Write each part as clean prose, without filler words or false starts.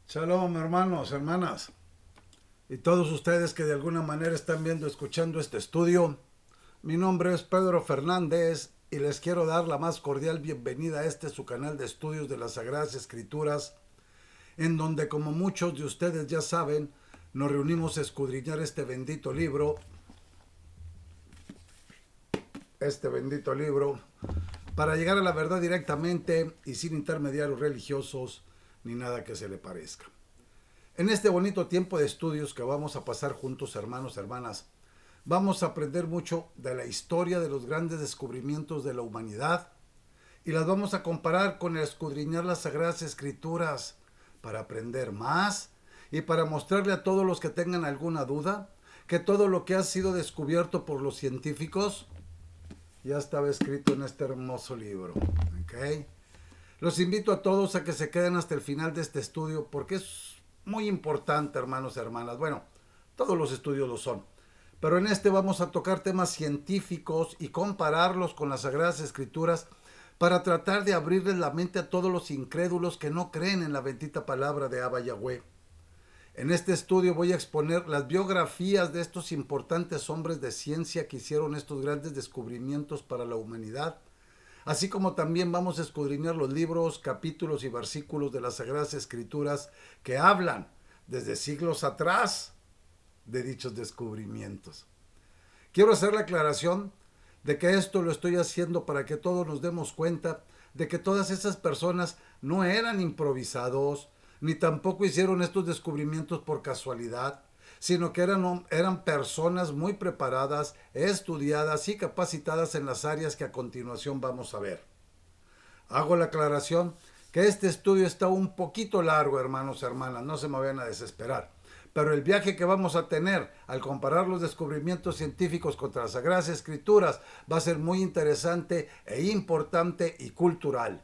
Shalom, hermanos, hermanas, y todos ustedes que de alguna manera están viendo, escuchando este estudio. Mi nombre es Pedro Fernández y les quiero dar la más cordial bienvenida a este su canal de estudios de las Sagradas Escrituras, en donde, como muchos de ustedes ya saben, nos reunimos a escudriñar este bendito libro, para llegar a la verdad directamente y sin intermediarios religiosos ni nada que se le parezca. En este bonito tiempo de estudios que vamos a pasar juntos, hermanos, hermanas, vamos a aprender mucho de la historia de los grandes descubrimientos de la humanidad y las vamos a comparar con el escudriñar las Sagradas Escrituras para aprender más y para mostrarle a todos los que tengan alguna duda que todo lo que ha sido descubierto por los científicos ya estaba escrito en este hermoso libro. ¿Okay? Los invito a todos a que se queden hasta el final de este estudio porque es muy importante, hermanos y hermanas. Bueno, todos los estudios lo son. Pero en este vamos a tocar temas científicos y compararlos con las Sagradas Escrituras para tratar de abrirles la mente a todos los incrédulos que no creen en la bendita palabra de Abba Yahweh. En este estudio voy a exponer las biografías de estos importantes hombres de ciencia que hicieron estos grandes descubrimientos para la humanidad, así como también vamos a escudriñar los libros, capítulos y versículos de las Sagradas Escrituras que hablan desde siglos atrás de dichos descubrimientos. Quiero hacer la aclaración de que esto lo estoy haciendo para que todos nos demos cuenta de que todas esas personas no eran improvisados, ni tampoco hicieron estos descubrimientos por casualidad, sino que eran personas muy preparadas, estudiadas y capacitadas en las áreas que a continuación vamos a ver. Hago la aclaración que este estudio está un poquito largo, hermanos y hermanas, no se me vayan a desesperar. Pero el viaje que vamos a tener al comparar los descubrimientos científicos contra las Sagradas Escrituras va a ser muy interesante e importante y cultural.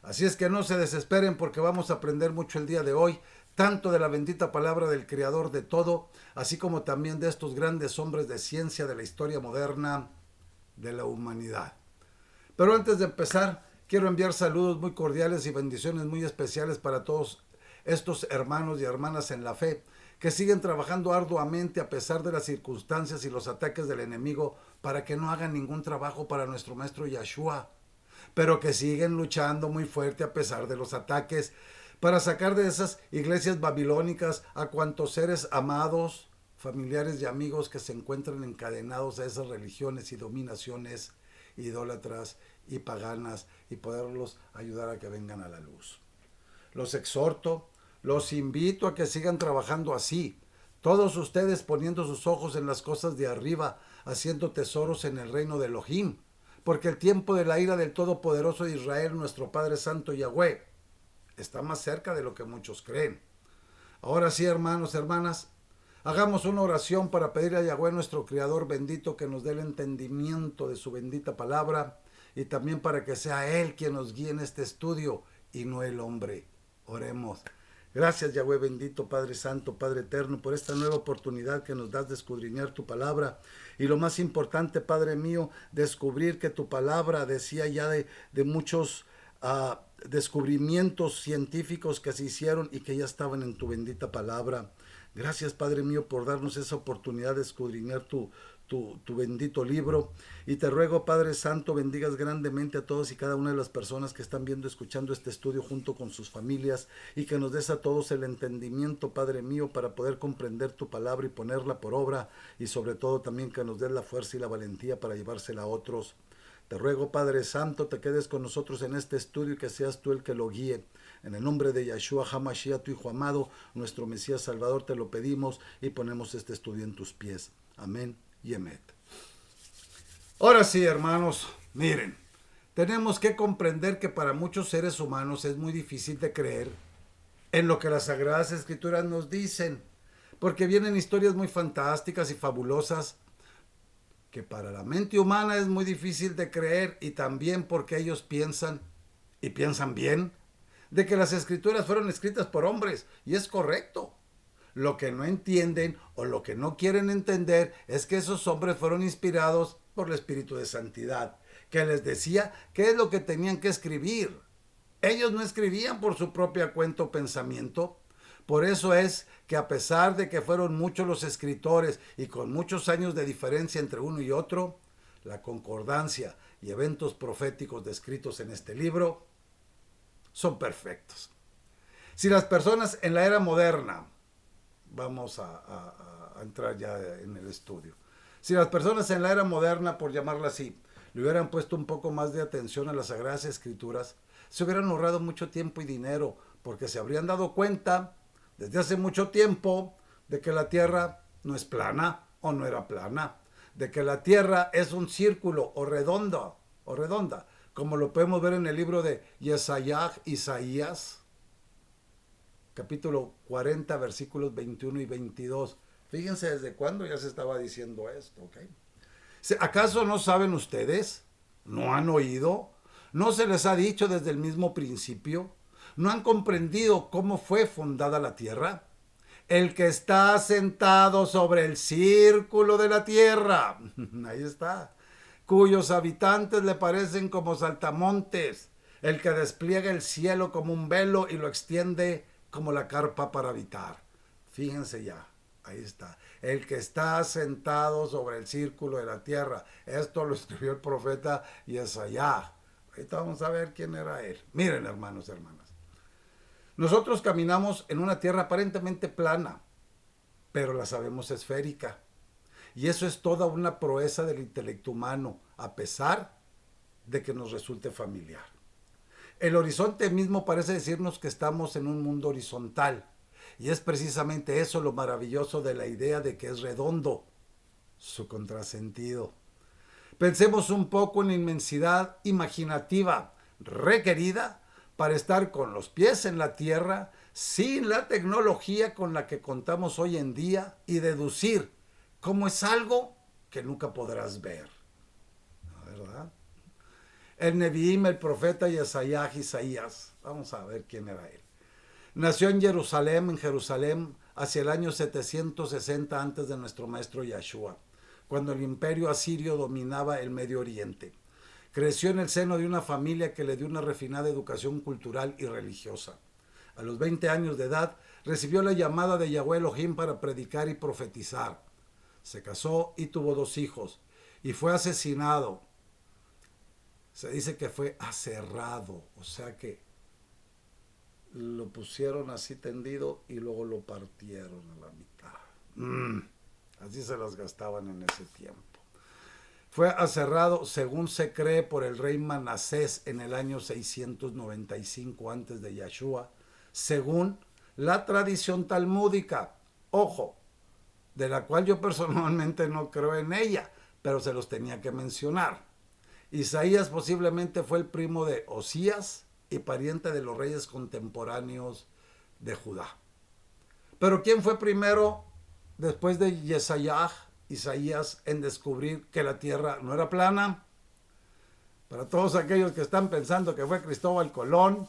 Así es que no se desesperen porque vamos a aprender mucho el día de hoy, tanto de la bendita palabra del Creador de todo, así como también de estos grandes hombres de ciencia de la historia moderna de la humanidad. Pero antes de empezar, quiero enviar saludos muy cordiales y bendiciones muy especiales para todos estos hermanos y hermanas en la fe que siguen trabajando arduamente a pesar de las circunstancias y los ataques del enemigo para que no hagan ningún trabajo para nuestro maestro Yahshua, pero que siguen luchando muy fuerte a pesar de los ataques para sacar de esas iglesias babilónicas a cuantos seres amados, familiares y amigos que se encuentran encadenados a esas religiones y dominaciones idólatras y paganas y poderlos ayudar a que vengan a la luz. Los exhorto, los invito a que sigan trabajando así, todos ustedes poniendo sus ojos en las cosas de arriba, haciendo tesoros en el reino de Elohim, porque el tiempo de la ira del Todopoderoso de Israel, nuestro Padre Santo Yahweh, está más cerca de lo que muchos creen. Ahora sí, hermanos, hermanas, hagamos una oración para pedirle a Yahweh, nuestro Creador bendito, que nos dé el entendimiento de su bendita palabra y también para que sea Él quien nos guíe en este estudio y no el hombre. Oremos. Gracias, Yahweh bendito, Padre Santo, Padre Eterno, por esta nueva oportunidad que nos das de escudriñar tu palabra. Y lo más importante, Padre mío, descubrir que tu palabra decía ya de muchos descubrimientos científicos que se hicieron y que ya estaban en tu bendita palabra. Gracias, Padre mío, por darnos esa oportunidad de escudriñar tu bendito libro. Y te ruego, Padre Santo, bendigas grandemente a todos y cada una de las personas que están viendo, escuchando este estudio junto con sus familias, y que nos des a todos el entendimiento, Padre mío, para poder comprender tu palabra y ponerla por obra, y sobre todo también que nos des la fuerza y la valentía para llevársela a otros. Te ruego, Padre Santo, te quedes con nosotros en este estudio y que seas tú el que lo guíe. En el nombre de Yahshua HaMashiach, tu Hijo amado, nuestro Mesías Salvador, te lo pedimos y ponemos este estudio en tus pies. Amén y Emet. Ahora sí, hermanos, miren, tenemos que comprender que para muchos seres humanos es muy difícil de creer en lo que las Sagradas Escrituras nos dicen, porque vienen historias muy fantásticas y fabulosas que para la mente humana es muy difícil de creer, y también porque ellos piensan, y piensan bien, de que las escrituras fueron escritas por hombres, y es correcto. Lo que no entienden o lo que no quieren entender es que esos hombres fueron inspirados por el Espíritu de Santidad, que les decía qué es lo que tenían que escribir. Ellos no escribían por su propia cuenta o pensamiento, Por eso es que a pesar de que fueron muchos los escritores y con muchos años de diferencia entre uno y otro, la concordancia y eventos proféticos descritos en este libro son perfectos. Si las personas en la era moderna, vamos a entrar ya en el estudio, si las personas en la era moderna, por llamarla así, le hubieran puesto un poco más de atención a las Sagradas Escrituras, se hubieran ahorrado mucho tiempo y dinero, porque se habrían dado cuenta desde hace mucho tiempo de que la Tierra no es plana o no era plana, de que la Tierra es un círculo o redonda, como lo podemos ver en el libro de Isaías, capítulo 40, versículos 21 y 22. Fíjense desde cuándo ya se estaba diciendo esto, ¿ok? ¿Acaso no saben ustedes? ¿No han oído? ¿No se les ha dicho desde el mismo principio? ¿No han comprendido cómo fue fundada la tierra? El que está sentado sobre el círculo de la tierra, ahí está, cuyos habitantes le parecen como saltamontes, el que despliega el cielo como un velo y lo extiende como la carpa para habitar. Fíjense ya, ahí está, el que está sentado sobre el círculo de la tierra. Esto lo escribió el profeta Isaías. Ahorita vamos a ver quién era él. Miren, hermanos y hermanas, nosotros caminamos en una tierra aparentemente plana, pero la sabemos esférica. Y eso es toda una proeza del intelecto humano, a pesar de que nos resulte familiar. El horizonte mismo parece decirnos que estamos en un mundo horizontal. Y es precisamente eso lo maravilloso de la idea de que es redondo, su contrasentido. Pensemos un poco en la inmensidad imaginativa requerida para estar con los pies en la tierra sin la tecnología con la que contamos hoy en día y deducir cómo es algo que nunca podrás ver. ¿Verdad? El Neviim, el profeta Isaías, vamos a ver quién era él. Nació en Jerusalén, hacia el año 760 antes de nuestro maestro Yahshua, cuando el imperio asirio dominaba el Medio Oriente. Creció en el seno de una familia que le dio una refinada educación cultural y religiosa. A los 20 años de edad recibió la llamada de Yahweh Elohim para predicar y profetizar. Se casó y tuvo 2 hijos y fue asesinado. Se dice que fue aserrado, o sea que lo pusieron así tendido y luego lo partieron a la mitad. Así se las gastaban en ese tiempo. Fue aserrado, según se cree, por el rey Manasés en el año 695 antes de Yahshua, según la tradición talmúdica. Ojo, de la cual yo personalmente no creo en ella, pero se los tenía que mencionar. Isaías posiblemente fue el primo de Osías y pariente de los reyes contemporáneos de Judá. Pero ¿quién fue primero, después de Isaías, en descubrir que la tierra no era plana? Para todos aquellos que están pensando que fue Cristóbal Colón,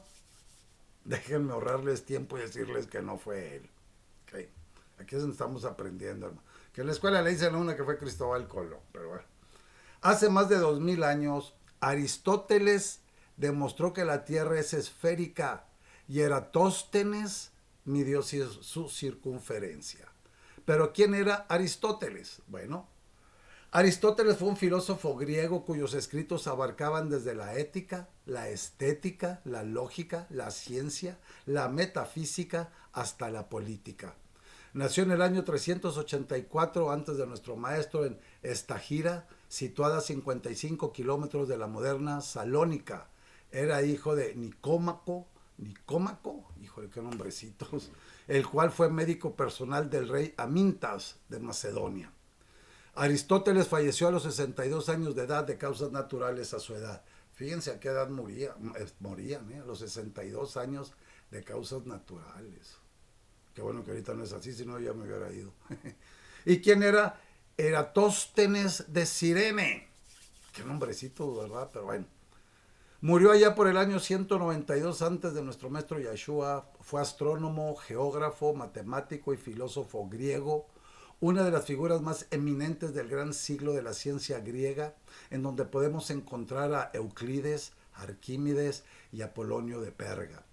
déjenme ahorrarles tiempo y decirles que no fue él. Okay. Aquí es donde estamos aprendiendo, hermano. Que en la escuela le dicen a una que fue Cristóbal Colón, pero bueno. Hace más de 2000 años, Aristóteles demostró que la Tierra es esférica y Eratóstenes midió su circunferencia. ¿Pero quién era Aristóteles? Bueno, Aristóteles fue un filósofo griego cuyos escritos abarcaban desde la ética, la estética, la lógica, la ciencia, la metafísica, hasta la política. Nació en el año 384 antes de nuestro maestro en Estagira, situada a 55 kilómetros de la moderna Salónica. Era hijo de Nicómaco, híjole, qué nombrecitos, el cual fue médico personal del rey Amintas de Macedonia. Aristóteles falleció a los 62 años de edad de causas naturales a su edad. Fíjense a qué edad morían, a los 62 años de causas naturales. Qué bueno que ahorita no es así, si no ya me hubiera ido. ¿Y quién era? Eratóstenes de Cirene. Qué nombrecito, ¿verdad? Pero bueno. Murió allá por el año 192 antes de nuestro maestro Yahshua. Fue astrónomo, geógrafo, matemático y filósofo griego. Una de las figuras más eminentes del gran siglo de la ciencia griega, en donde podemos encontrar a Euclides, Arquímedes y Apolonio de Perga.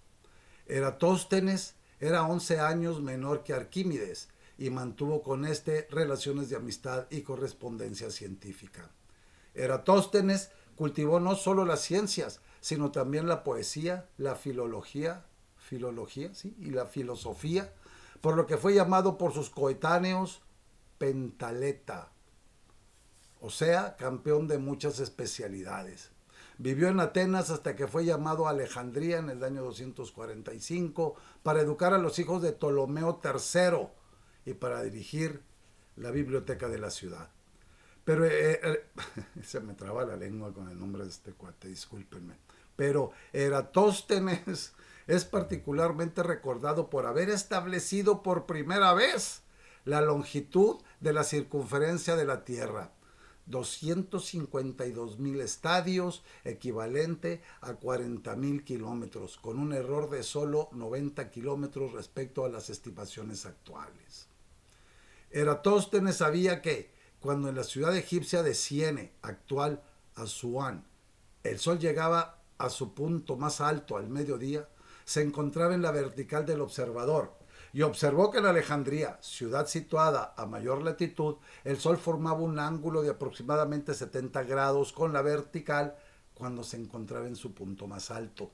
Eratóstenes Era 11 años menor que Arquímedes y mantuvo con éste relaciones de amistad y correspondencia científica. Eratóstenes cultivó no solo las ciencias, sino también la poesía, la filología, ¿sí? Y la filosofía, por lo que fue llamado por sus coetáneos pentaleta, o sea, campeón de muchas especialidades. Vivió en Atenas hasta que fue llamado a Alejandría en el año 245 para educar a los hijos de Ptolomeo III y para dirigir la biblioteca de la ciudad. Pero se me traba la lengua con el nombre de este cuate, discúlpenme. Pero Eratóstenes es particularmente recordado por haber establecido por primera vez la longitud de la circunferencia de la Tierra. 252.000 estadios, equivalente a 40.000 kilómetros, con un error de solo 90 kilómetros respecto a las estimaciones actuales. Eratóstenes sabía que cuando en la ciudad egipcia de Siene, actual Asuán, el sol llegaba a su punto más alto al mediodía, se encontraba en la vertical del observador y observó que en Alejandría, ciudad situada a mayor latitud, el sol formaba un ángulo de aproximadamente 70 grados con la vertical cuando se encontraba en su punto más alto.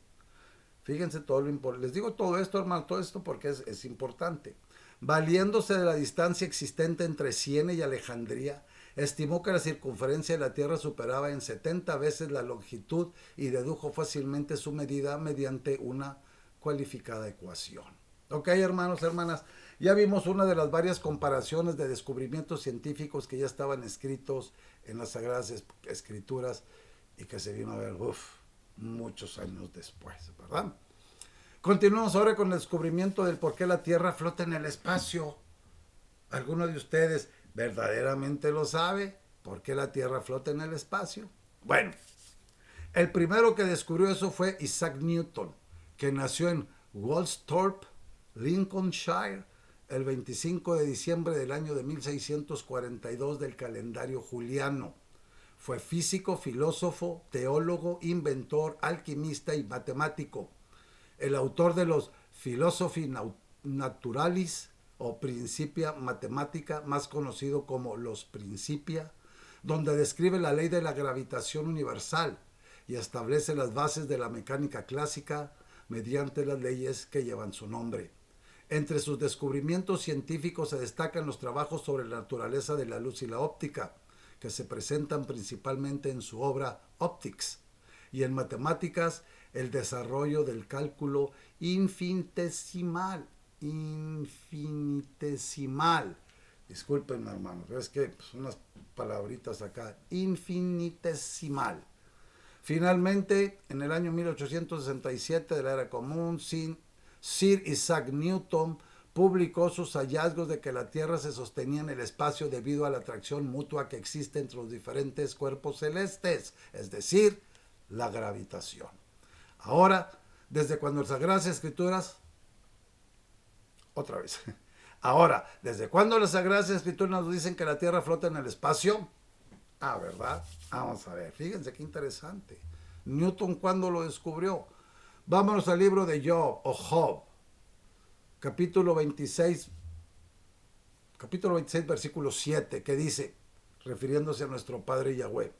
Fíjense todo lo importante. Les digo todo esto, hermano, todo esto porque es importante. Valiéndose de la distancia existente entre Siena y Alejandría, estimó que la circunferencia de la Tierra superaba en 70 veces la longitud y dedujo fácilmente su medida mediante una cualificada ecuación. Ok, hermanos, hermanas, ya vimos una de las varias comparaciones de descubrimientos científicos que ya estaban escritos en las Sagradas Escrituras y que se vino a ver muchos años después, ¿verdad? Continuamos ahora con el descubrimiento del por qué la Tierra flota en el espacio. ¿Alguno de ustedes verdaderamente lo sabe? ¿Por qué la Tierra flota en el espacio? Bueno, el primero que descubrió eso fue Isaac Newton, que nació en Woolsthorpe, Lincolnshire, el 25 de diciembre del año de 1642 del calendario juliano. Fue físico, filósofo, teólogo, inventor, alquimista y matemático. El autor de los Philosophiae Naturalis o Principia Mathematica, más conocido como los Principia, donde describe la ley de la gravitación universal y establece las bases de la mecánica clásica mediante las leyes que llevan su nombre. Entre sus descubrimientos científicos se destacan los trabajos sobre la naturaleza de la luz y la óptica, que se presentan principalmente en su obra Optics, y en matemáticas el desarrollo del cálculo infinitesimal. Discúlpenme, hermanos, es que unas palabritas acá. Infinitesimal. Finalmente, en el año 1867 de la era común, Sir Isaac Newton publicó sus hallazgos de que la Tierra se sostenía en el espacio debido a la atracción mutua que existe entre los diferentes cuerpos celestes, es decir, la gravitación. Ahora, desde cuando las Sagradas Escrituras, ¿desde cuándo las Sagradas Escrituras nos dicen que la Tierra flota en el espacio? ¿Verdad? Vamos a ver, fíjense qué interesante. Newton, ¿cuándo lo descubrió? Vámonos al libro de Job, capítulo 26, versículo 7, que dice, refiriéndose a nuestro Padre Yahweh,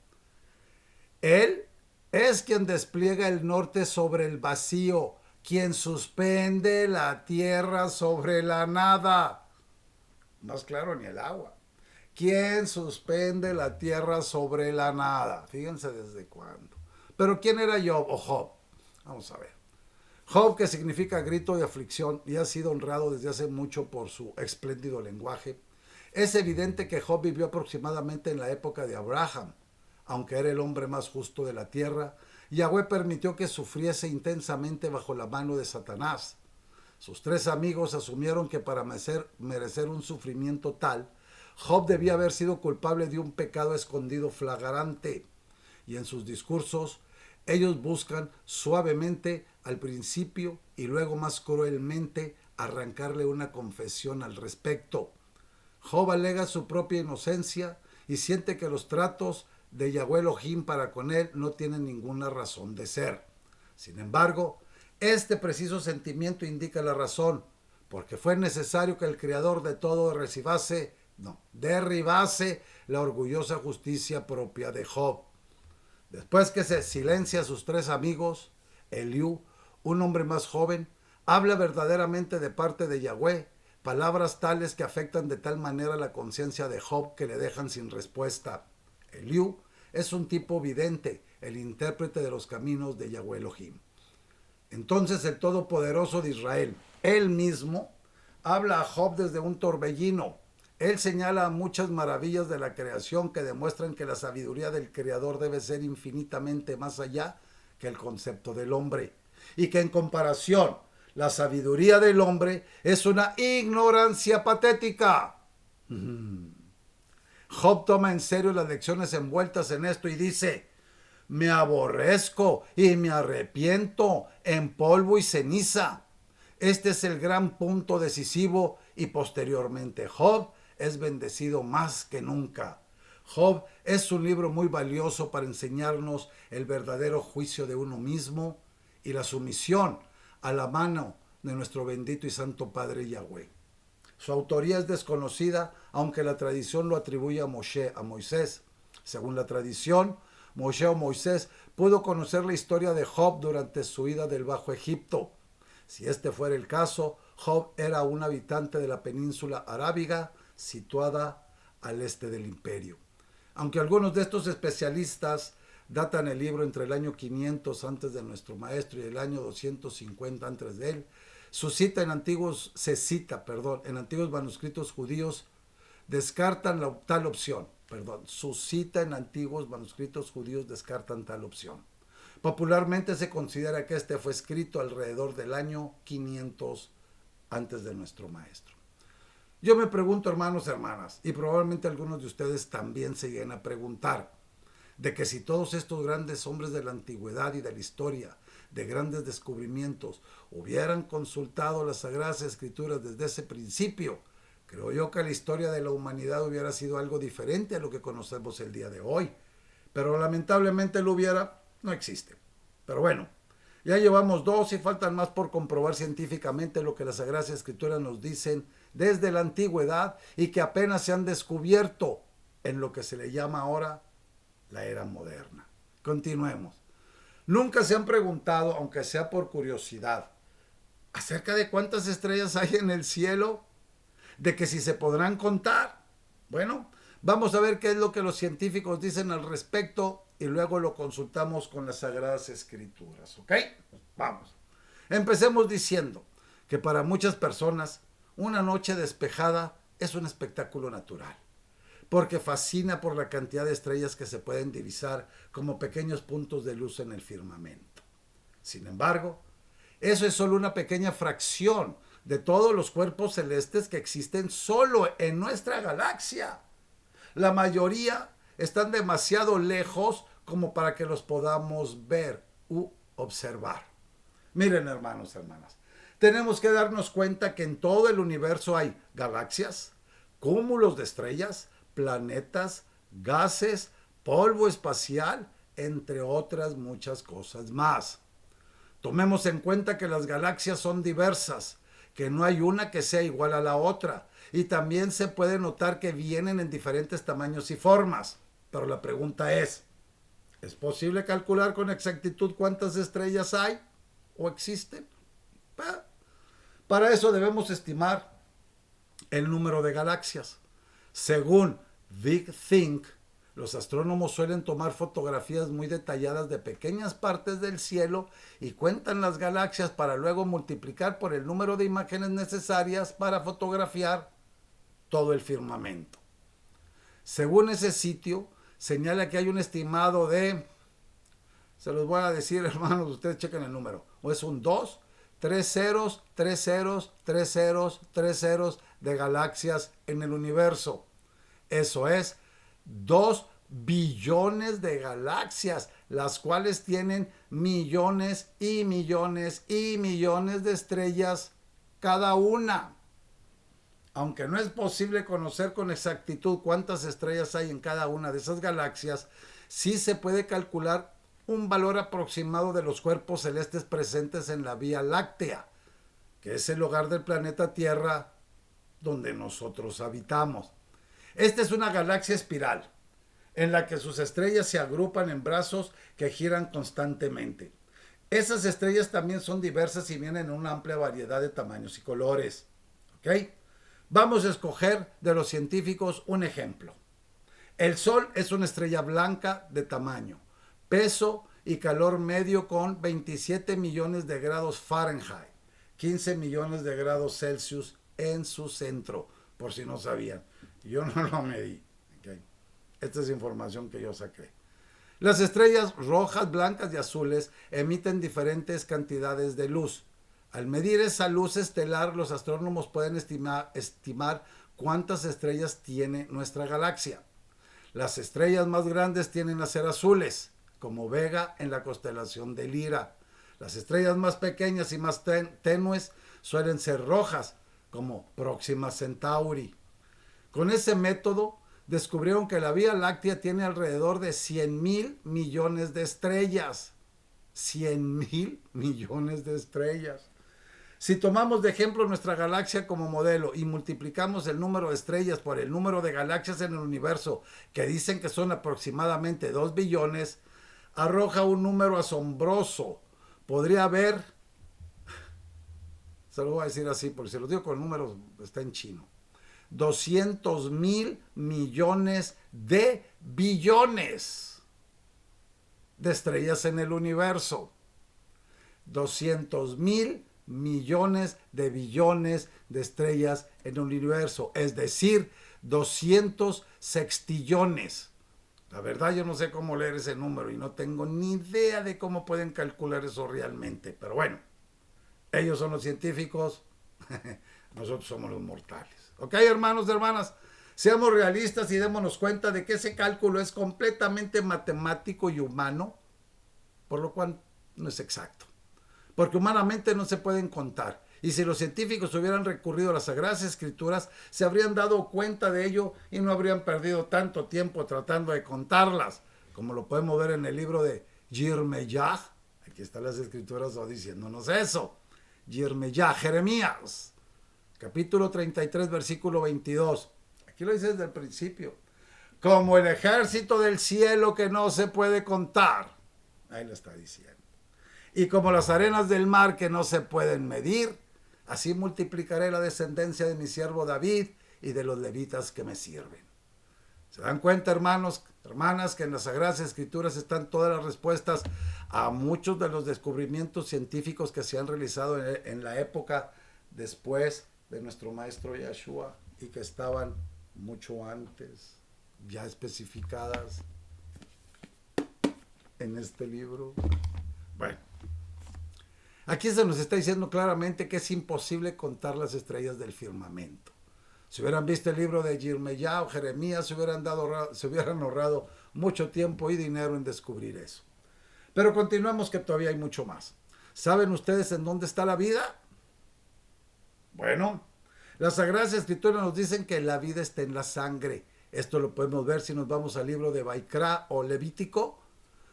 Él es quien despliega el norte sobre el vacío, quien suspende la tierra sobre la nada. Más claro ni el agua. ¿Quién suspende la tierra sobre la nada? Fíjense desde cuándo. Pero ¿quién era Job o Job? Vamos a ver. Job, que significa grito de aflicción y ha sido honrado desde hace mucho por su espléndido lenguaje. Es evidente que Job vivió aproximadamente en la época de Abraham. Aunque era el hombre más justo de la tierra, Yahweh permitió que sufriese intensamente bajo la mano de Satanás. Sus tres amigos asumieron que para merecer un sufrimiento tal, Job debía haber sido culpable de un pecado escondido flagrante. Y en sus discursos, ellos buscan suavemente al principio y luego más cruelmente arrancarle una confesión al respecto. Job alega su propia inocencia y siente que los tratos de Yahweh Elohim para con él no tienen ninguna razón de ser. Sin embargo, este preciso sentimiento indica la razón porque fue necesario que el Creador de todo derribase la orgullosa justicia propia de Job. Después que se silencia a sus tres amigos, Eliú, un hombre más joven, habla verdaderamente de parte de Yahweh, palabras tales que afectan de tal manera la conciencia de Job que le dejan sin respuesta. Eliú es un tipo vidente, el intérprete de los caminos de Yahweh Elohim. Entonces el Todopoderoso de Israel, él mismo, habla a Job desde un torbellino. Él señala muchas maravillas de la creación que demuestran que la sabiduría del Creador debe ser infinitamente más allá que el concepto del hombre. Y que en comparación, la sabiduría del hombre es una ignorancia patética. Job toma en serio las lecciones envueltas en esto y dice: me aborrezco y me arrepiento en polvo y ceniza. Este es el gran punto decisivo y posteriormente Job es bendecido más que nunca. Job es un libro muy valioso para enseñarnos el verdadero juicio de uno mismo y la sumisión a la mano de nuestro bendito y santo Padre Yahweh. Su autoría es desconocida, aunque la tradición lo atribuye a Moisés. Según la tradición, Moshe o Moisés pudo conocer la historia de Job durante su ida del Bajo Egipto. Si este fuera el caso, Job era un habitante de la península arábiga situada al este del imperio. Aunque algunos de estos especialistas datan el libro entre el año 500 antes de nuestro maestro y el año 250 antes de él, su cita en antiguos manuscritos judíos descartan tal opción. Su cita en antiguos manuscritos judíos descartan tal opción. Popularmente se considera que este fue escrito alrededor del año 500 antes de nuestro maestro. Yo me pregunto, hermanos y hermanas, y probablemente algunos de ustedes también se lleguen a preguntar, de que si todos estos grandes hombres de la antigüedad y de la historia, de grandes descubrimientos, hubieran consultado las Sagradas Escrituras desde ese principio, creo yo que la historia de la humanidad hubiera sido algo diferente a lo que conocemos el día de hoy. Pero lamentablemente no existe. Pero bueno, ya llevamos 2 y faltan más por comprobar científicamente lo que las Sagradas Escrituras nos dicen desde la antigüedad y que apenas se han descubierto en lo que se le llama ahora la era moderna. Continuemos. Nunca se han preguntado, aunque sea por curiosidad, acerca de cuántas estrellas hay en el cielo, de que si se podrán contar. Bueno, vamos a ver qué es lo que los científicos dicen al respecto y luego lo consultamos con las Sagradas Escrituras, ¿ok? Vamos. Empecemos diciendo que para muchas personas una noche despejada es un espectáculo natural, porque fascina por la cantidad de estrellas que se pueden divisar como pequeños puntos de luz en el firmamento. Sin embargo, eso es solo una pequeña fracción de todos los cuerpos celestes que existen solo en nuestra galaxia. La mayoría están demasiado lejos como para que los podamos ver u observar. Miren, hermanos, hermanas, tenemos que darnos cuenta que en todo el universo hay galaxias, cúmulos de estrellas, planetas, gases, polvo espacial, entre otras muchas cosas más. Tomemos en cuenta que las galaxias son diversas, que no hay una que sea igual a la otra, y también se puede notar que vienen en diferentes tamaños y formas. Pero la pregunta ¿es posible calcular con exactitud cuántas estrellas hay o existen? Para eso debemos estimar el número de galaxias. Según Big Think, los astrónomos suelen tomar fotografías muy detalladas de pequeñas partes del cielo y cuentan las galaxias para luego multiplicar por el número de imágenes necesarias para fotografiar todo el firmamento. Según ese sitio, señala que hay un estimado de, se los voy a decir, hermanos, ustedes chequen el número, o es un 2, 3 ceros, 3 ceros, 3 ceros, 3 ceros de galaxias en el universo. Eso es 2 billones de galaxias, las cuales tienen millones y millones y millones de estrellas cada una. Aunque no es posible conocer con exactitud cuántas estrellas hay en cada una de esas galaxias, sí se puede calcular un valor aproximado de los cuerpos celestes presentes en la Vía Láctea. que es el hogar del planeta Tierra donde nosotros habitamos. Esta es una galaxia espiral, en la que sus estrellas se agrupan en brazos que giran constantemente. Esas estrellas también son diversas y vienen en una amplia variedad de tamaños y colores. ¿Ok? Vamos a escoger de los científicos un ejemplo. El Sol es una estrella blanca de tamaño, peso y calor medio con 27 millones de grados Fahrenheit, 15 millones de grados Celsius en su centro, por si no sabían. Yo no lo medí. Okay. Esta es información que yo saqué. Las estrellas rojas, blancas y azules emiten diferentes cantidades de luz. Al medir esa luz estelar, los astrónomos pueden estimar cuántas estrellas tiene nuestra galaxia. Las estrellas más grandes tienden a ser azules, como Vega en la constelación de Lira. Las estrellas más pequeñas y más tenues suelen ser rojas, como Próxima Centauri. Con ese método descubrieron que la Vía Láctea tiene alrededor de 100,000 millones de estrellas. 100,000 millones de estrellas. Si tomamos de ejemplo nuestra galaxia como modelo y multiplicamos el número de estrellas por el número de galaxias en el universo, que dicen que son aproximadamente 2 billones, arroja un número asombroso. Podría haber, se lo voy a decir así, porque si lo digo con números está en chino, 200,000 millones de billones de estrellas en el universo. 200,000 millones de billones de estrellas en el universo, es decir, 200 sextillones. La verdad yo no sé cómo leer ese número y no tengo ni idea de cómo pueden calcular eso realmente, pero bueno, ellos son los científicos, nosotros somos los mortales. Ok, hermanos y hermanas, seamos realistas y démonos cuenta de que ese cálculo es completamente matemático y humano, por lo cual no es exacto. Porque humanamente no se pueden contar. Y si los científicos hubieran recurrido a las Sagradas Escrituras, se habrían dado cuenta de ello y no habrían perdido tanto tiempo tratando de contarlas, como lo podemos ver en el libro de Yirmeyah. Aquí están las Escrituras diciéndonos eso. Yirmeyah, Jeremías, capítulo 33, versículo 22. Aquí lo dice desde el principio. Como el ejército del cielo que no se puede contar. Ahí lo está diciendo. Y como las arenas del mar que no se pueden medir, así multiplicaré la descendencia de mi siervo David y de los levitas que me sirven. ¿Se dan cuenta, hermanos, hermanas, que en las Sagradas Escrituras están todas las respuestas a muchos de los descubrimientos científicos que se han realizado en la época después de nuestro maestro Yeshua y que estaban mucho antes, ya especificadas en este libro? Bueno, aquí se nos está diciendo claramente que es imposible contar las estrellas del firmamento. Si hubieran visto el libro de Yirmeyah o Jeremías, se hubieran ahorrado mucho tiempo y dinero en descubrir eso. Pero continuemos, que todavía hay mucho más. ¿Saben ustedes en dónde está la vida? Bueno, las Sagradas Escrituras nos dicen que la vida está en la sangre. Esto lo podemos ver si nos vamos al libro de Vaikra o Levítico,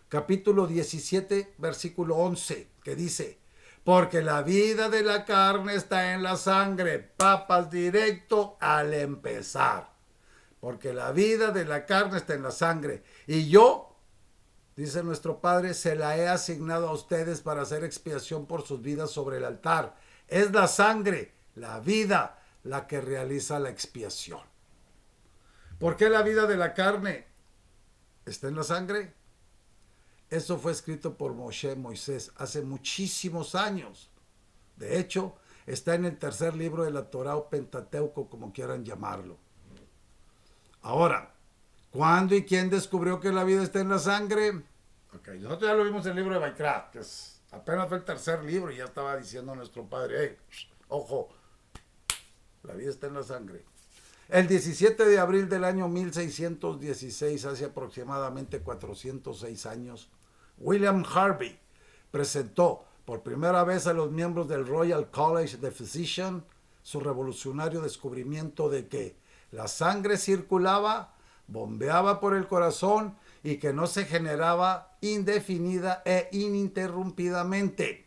capítulo 17, versículo 11, que dice: porque la vida de la carne está en la sangre. Papas directo al empezar. Porque la vida de la carne está en la sangre. Y yo, dice nuestro Padre, se la he asignado a ustedes para hacer expiación por sus vidas sobre el altar. Es la sangre, la vida, la que realiza la expiación. ¿Por qué la vida de la carne está en la sangre? Eso fue escrito por Moisés, hace muchísimos años. De hecho, está en el tercer libro de la Torá o Pentateuco, como quieran llamarlo. Ahora, ¿cuándo y quién descubrió que la vida está en la sangre? Ok, nosotros ya lo vimos en el libro de Vaikra, que apenas fue el tercer libro y ya estaba diciendo nuestro Padre, ojo, la vida está en la sangre. El 17 de abril del año 1616, hace aproximadamente 406 años, William Harvey presentó por primera vez a los miembros del Royal College of Physicians su revolucionario descubrimiento de que la sangre circulaba, bombeaba por el corazón y que no se generaba indefinida e ininterrumpidamente.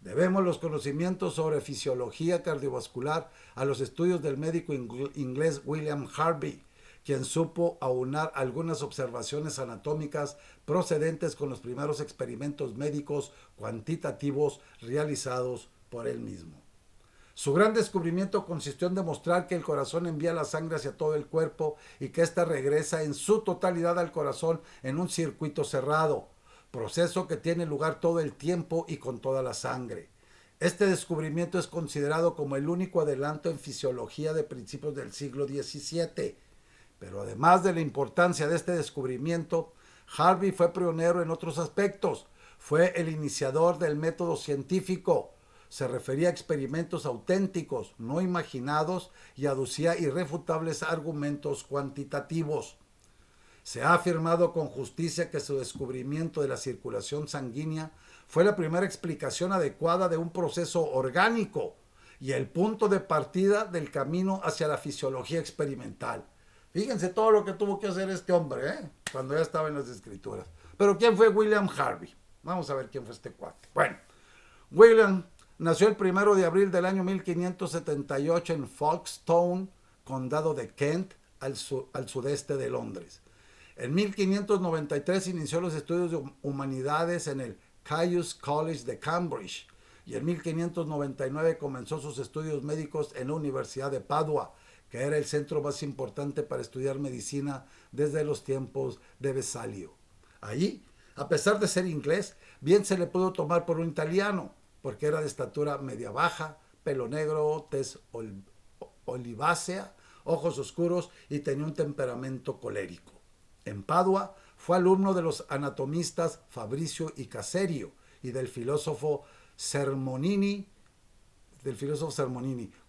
Debemos los conocimientos sobre fisiología cardiovascular a los estudios del médico inglés William Harvey, quien supo aunar algunas observaciones anatómicas procedentes con los primeros experimentos médicos cuantitativos realizados por él mismo. Su gran descubrimiento consistió en demostrar que el corazón envía la sangre hacia todo el cuerpo y que ésta regresa en su totalidad al corazón en un circuito cerrado, proceso que tiene lugar todo el tiempo y con toda la sangre. Este descubrimiento es considerado como el único adelanto en fisiología de principios del siglo XVII. Pero además de la importancia de este descubrimiento, Harvey fue pionero en otros aspectos. Fue el iniciador del método científico. Se refería a experimentos auténticos, no imaginados, y aducía irrefutables argumentos cuantitativos. Se ha afirmado con justicia que su descubrimiento de la circulación sanguínea fue la primera explicación adecuada de un proceso orgánico y el punto de partida del camino hacia la fisiología experimental. Fíjense todo lo que tuvo que hacer este hombre, cuando ya estaba en las escrituras. Pero ¿quién fue William Harvey? Vamos a ver quién fue este cuate. Bueno, William nació el 1 de abril del año 1578 en Folkestone, condado de Kent, al sudeste de Londres. En 1593 inició los estudios de humanidades en el Caius College de Cambridge y en 1599 comenzó sus estudios médicos en la Universidad de Padua, que era el centro más importante para estudiar medicina desde los tiempos de Vesalio. Allí, a pesar de ser inglés, bien se le pudo tomar por un italiano, porque era de estatura media baja, pelo negro, tez olivácea, ojos oscuros y tenía un temperamento colérico. En Padua fue alumno de los anatomistas Fabricio y Caserio y del filósofo Sermonini.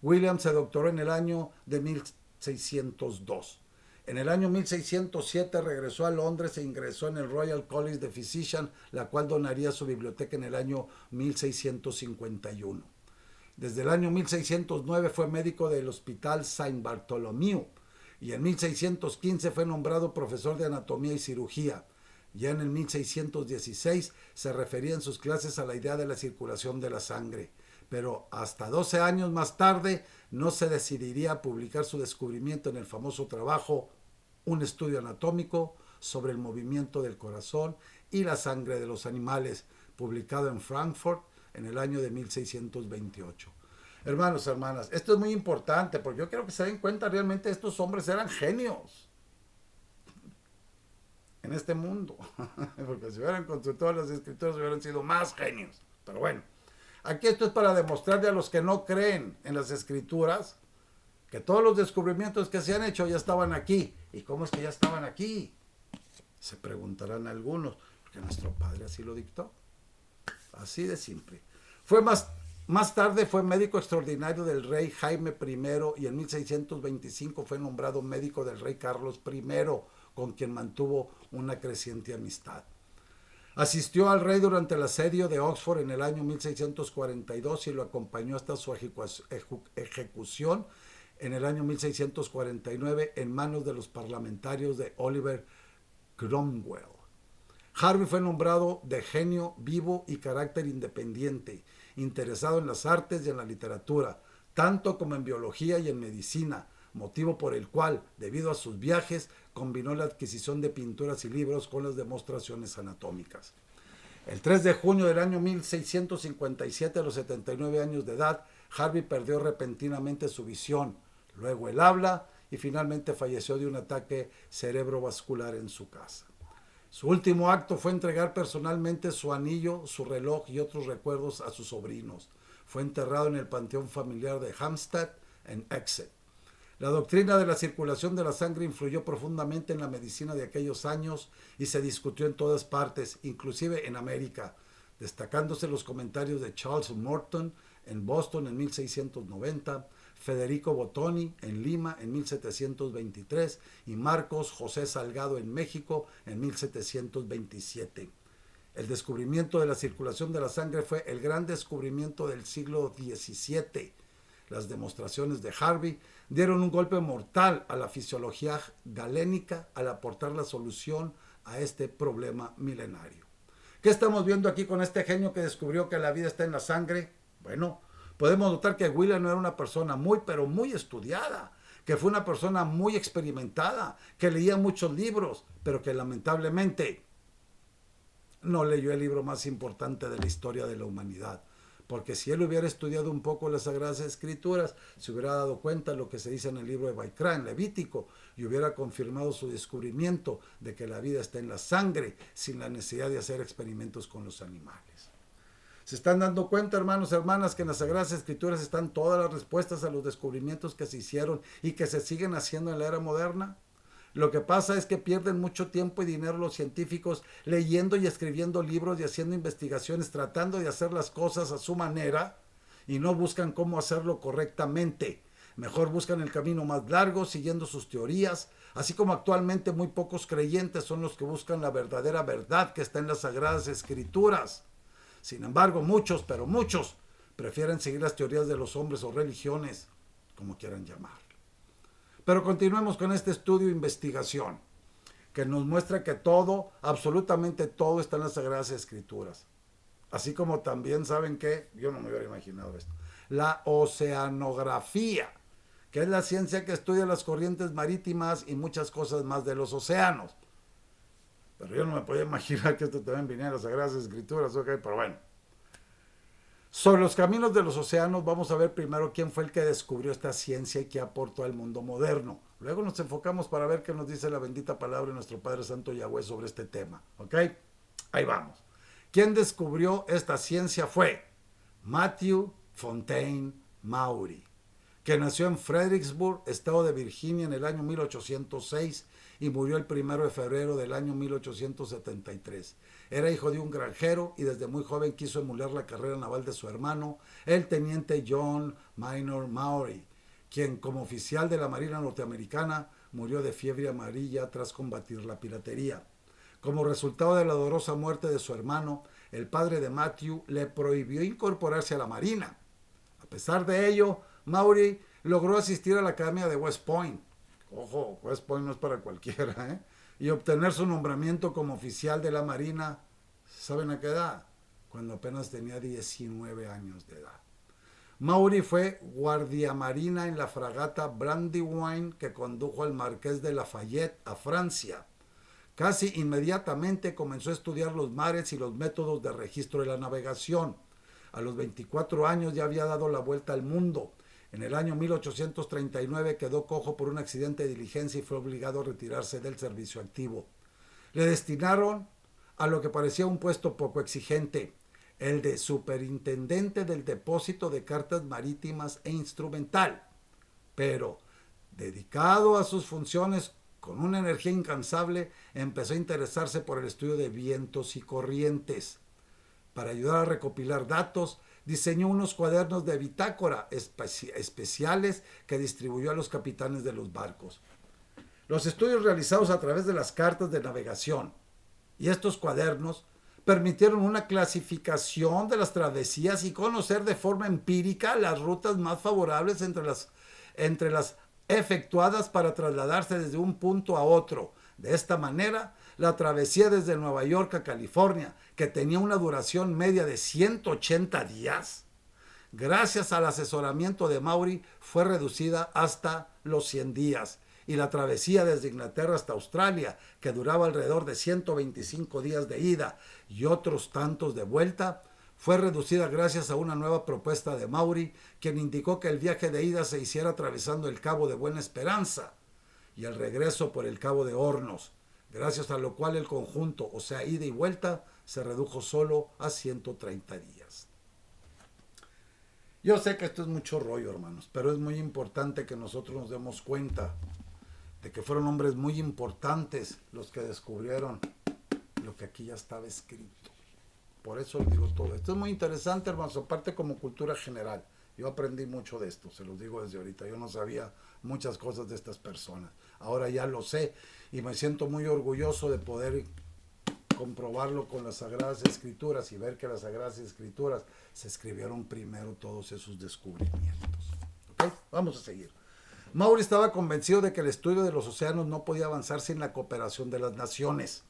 William se doctoró en el año de 1602. En el año 1607 regresó a Londres e ingresó en el Royal College de Physicians, la cual donaría su biblioteca en el año 1651. Desde el año 1609 fue médico del Hospital Saint Bartholomew y en 1615 fue nombrado profesor de anatomía y cirugía. Ya en el 1616 se refería en sus clases a la idea de la circulación de la sangre, pero hasta 12 años más tarde no se decidiría a publicar su descubrimiento en el famoso trabajo Un estudio anatómico sobre el movimiento del corazón y la sangre de los animales, publicado en Frankfurt en el año de 1628. Hermanos, hermanas, esto es muy importante porque yo quiero que se den cuenta realmente estos hombres eran genios en este mundo, porque si hubieran consultado las escrituras hubieran sido más genios. Pero bueno, aquí esto es para demostrarle a los que no creen en las escrituras que todos los descubrimientos que se han hecho ya estaban aquí. ¿Y cómo es que ya estaban aquí? Se preguntarán algunos, porque nuestro Padre así lo dictó. Así de simple. Más tarde fue médico extraordinario del rey Jaime I y en 1625 fue nombrado médico del rey Carlos I, con quien mantuvo una creciente amistad. Asistió al rey durante el asedio de Oxford en el año 1642 y lo acompañó hasta su ejecución en el año 1649 en manos de los parlamentarios de Oliver Cromwell. Harvey fue nombrado de genio vivo y carácter independiente, interesado en las artes y en la literatura, tanto como en biología y en medicina, motivo por el cual, debido a sus viajes, combinó la adquisición de pinturas y libros con las demostraciones anatómicas. El 3 de junio del año 1657, a los 79 años de edad, Harvey perdió repentinamente su visión, luego el habla y finalmente falleció de un ataque cerebrovascular en su casa. Su último acto fue entregar personalmente su anillo, su reloj y otros recuerdos a sus sobrinos. Fue enterrado en el panteón familiar de Hampstead, en Essex. La doctrina de la circulación de la sangre influyó profundamente en la medicina de aquellos años y se discutió en todas partes, inclusive en América, destacándose los comentarios de Charles Morton en Boston en 1690, Federico Bottoni en Lima en 1723 y Marcos José Salgado en México en 1727. El descubrimiento de la circulación de la sangre fue el gran descubrimiento del siglo XVII. Las demostraciones de Harvey dieron un golpe mortal a la fisiología galénica al aportar la solución a este problema milenario. ¿Qué estamos viendo aquí con este genio que descubrió que la vida está en la sangre? Bueno, podemos notar que Wheeler no era una persona muy, pero muy estudiada, que fue una persona muy experimentada, que leía muchos libros, pero que lamentablemente no leyó el libro más importante de la historia de la humanidad. Porque si él hubiera estudiado un poco las Sagradas Escrituras, se hubiera dado cuenta de lo que se dice en el libro de Baikra, en Levítico, y hubiera confirmado su descubrimiento de que la vida está en la sangre, sin la necesidad de hacer experimentos con los animales. ¿Se están dando cuenta, hermanos, hermanas, que en las Sagradas Escrituras están todas las respuestas a los descubrimientos que se hicieron y que se siguen haciendo en la era moderna? Lo que pasa es que pierden mucho tiempo y dinero los científicos leyendo y escribiendo libros y haciendo investigaciones, tratando de hacer las cosas a su manera y no buscan cómo hacerlo correctamente. Mejor buscan el camino más largo siguiendo sus teorías, así como actualmente muy pocos creyentes son los que buscan la verdadera verdad que está en las Sagradas Escrituras. Sin embargo, muchos, pero muchos, prefieren seguir las teorías de los hombres o religiones, como quieran llamar. Pero continuemos con este estudio e investigación, que nos muestra que todo, absolutamente todo, está en las Sagradas Escrituras. Así como también, ¿saben qué? Yo no me hubiera imaginado esto. La oceanografía, que es la ciencia que estudia las corrientes marítimas y muchas cosas más de los océanos. Pero yo no me podía imaginar que esto también viniera en las Sagradas Escrituras, ok, pero bueno. Sobre los caminos de los océanos, vamos a ver primero quién fue el que descubrió esta ciencia y qué aportó al mundo moderno. Luego nos enfocamos para ver qué nos dice la bendita palabra de nuestro Padre Santo Yahweh sobre este tema. ¿Ok? Ahí vamos. ¿Quién descubrió esta ciencia? Fue Matthew Fontaine Maury, que nació en Fredericksburg, estado de Virginia, en el año 1806 y murió el 1 de febrero del año 1873. Era hijo de un granjero y desde muy joven quiso emular la carrera naval de su hermano, el teniente John Maynard Maury, quien como oficial de la Marina norteamericana murió de fiebre amarilla tras combatir la piratería. Como resultado de la dolorosa muerte de su hermano, el padre de Matthew le prohibió incorporarse a la Marina. A pesar de ello, Maury logró asistir a la Academia de West Point. Ojo, West Point no es para cualquiera, ¿eh? Y obtener su nombramiento como oficial de la Marina, ¿saben a qué edad? Cuando apenas tenía 19 años de edad. Maury fue guardiamarina en la fragata Brandywine que condujo al marqués de Lafayette a Francia. Casi inmediatamente comenzó a estudiar los mares y los métodos de registro de la navegación. A los 24 años ya había dado la vuelta al mundo. En el año 1839 quedó cojo por un accidente de diligencia y fue obligado a retirarse del servicio activo. Le destinaron a lo que parecía un puesto poco exigente, el de superintendente del depósito de cartas marítimas e instrumental. Pero, dedicado a sus funciones con una energía incansable, empezó a interesarse por el estudio de vientos y corrientes. Para ayudar a recopilar datos, diseñó unos cuadernos de bitácora especiales que distribuyó a los capitanes de los barcos. Los estudios realizados a través de las cartas de navegación y estos cuadernos permitieron una clasificación de las travesías y conocer de forma empírica las rutas más favorables entre las efectuadas para trasladarse desde un punto a otro. De esta manera, la travesía desde Nueva York a California, que tenía una duración media de 180 días, gracias al asesoramiento de Maury, fue reducida hasta los 100 días. Y la travesía desde Inglaterra hasta Australia, que duraba alrededor de 125 días de ida y otros tantos de vuelta, fue reducida gracias a una nueva propuesta de Maury, quien indicó que el viaje de ida se hiciera atravesando el Cabo de Buena Esperanza y el regreso por el Cabo de Hornos, gracias a lo cual el conjunto, o sea, ida y vuelta, se redujo solo a 130 días. Yo sé que esto es mucho rollo, hermanos, pero es muy importante que nosotros nos demos cuenta de que fueron hombres muy importantes los que descubrieron lo que aquí ya estaba escrito. Por eso les digo todo. Esto es muy interesante, hermanos, aparte como cultura general. Yo aprendí mucho de esto, se los digo desde ahorita. Yo no sabía muchas cosas de estas personas. Ahora ya lo sé y me siento muy orgulloso de poder comprobarlo con las Sagradas Escrituras y ver que las Sagradas Escrituras se escribieron primero todos esos descubrimientos. ¿Ok? Vamos a seguir. Maury estaba convencido de que el estudio de los océanos no podía avanzar sin la cooperación de las naciones.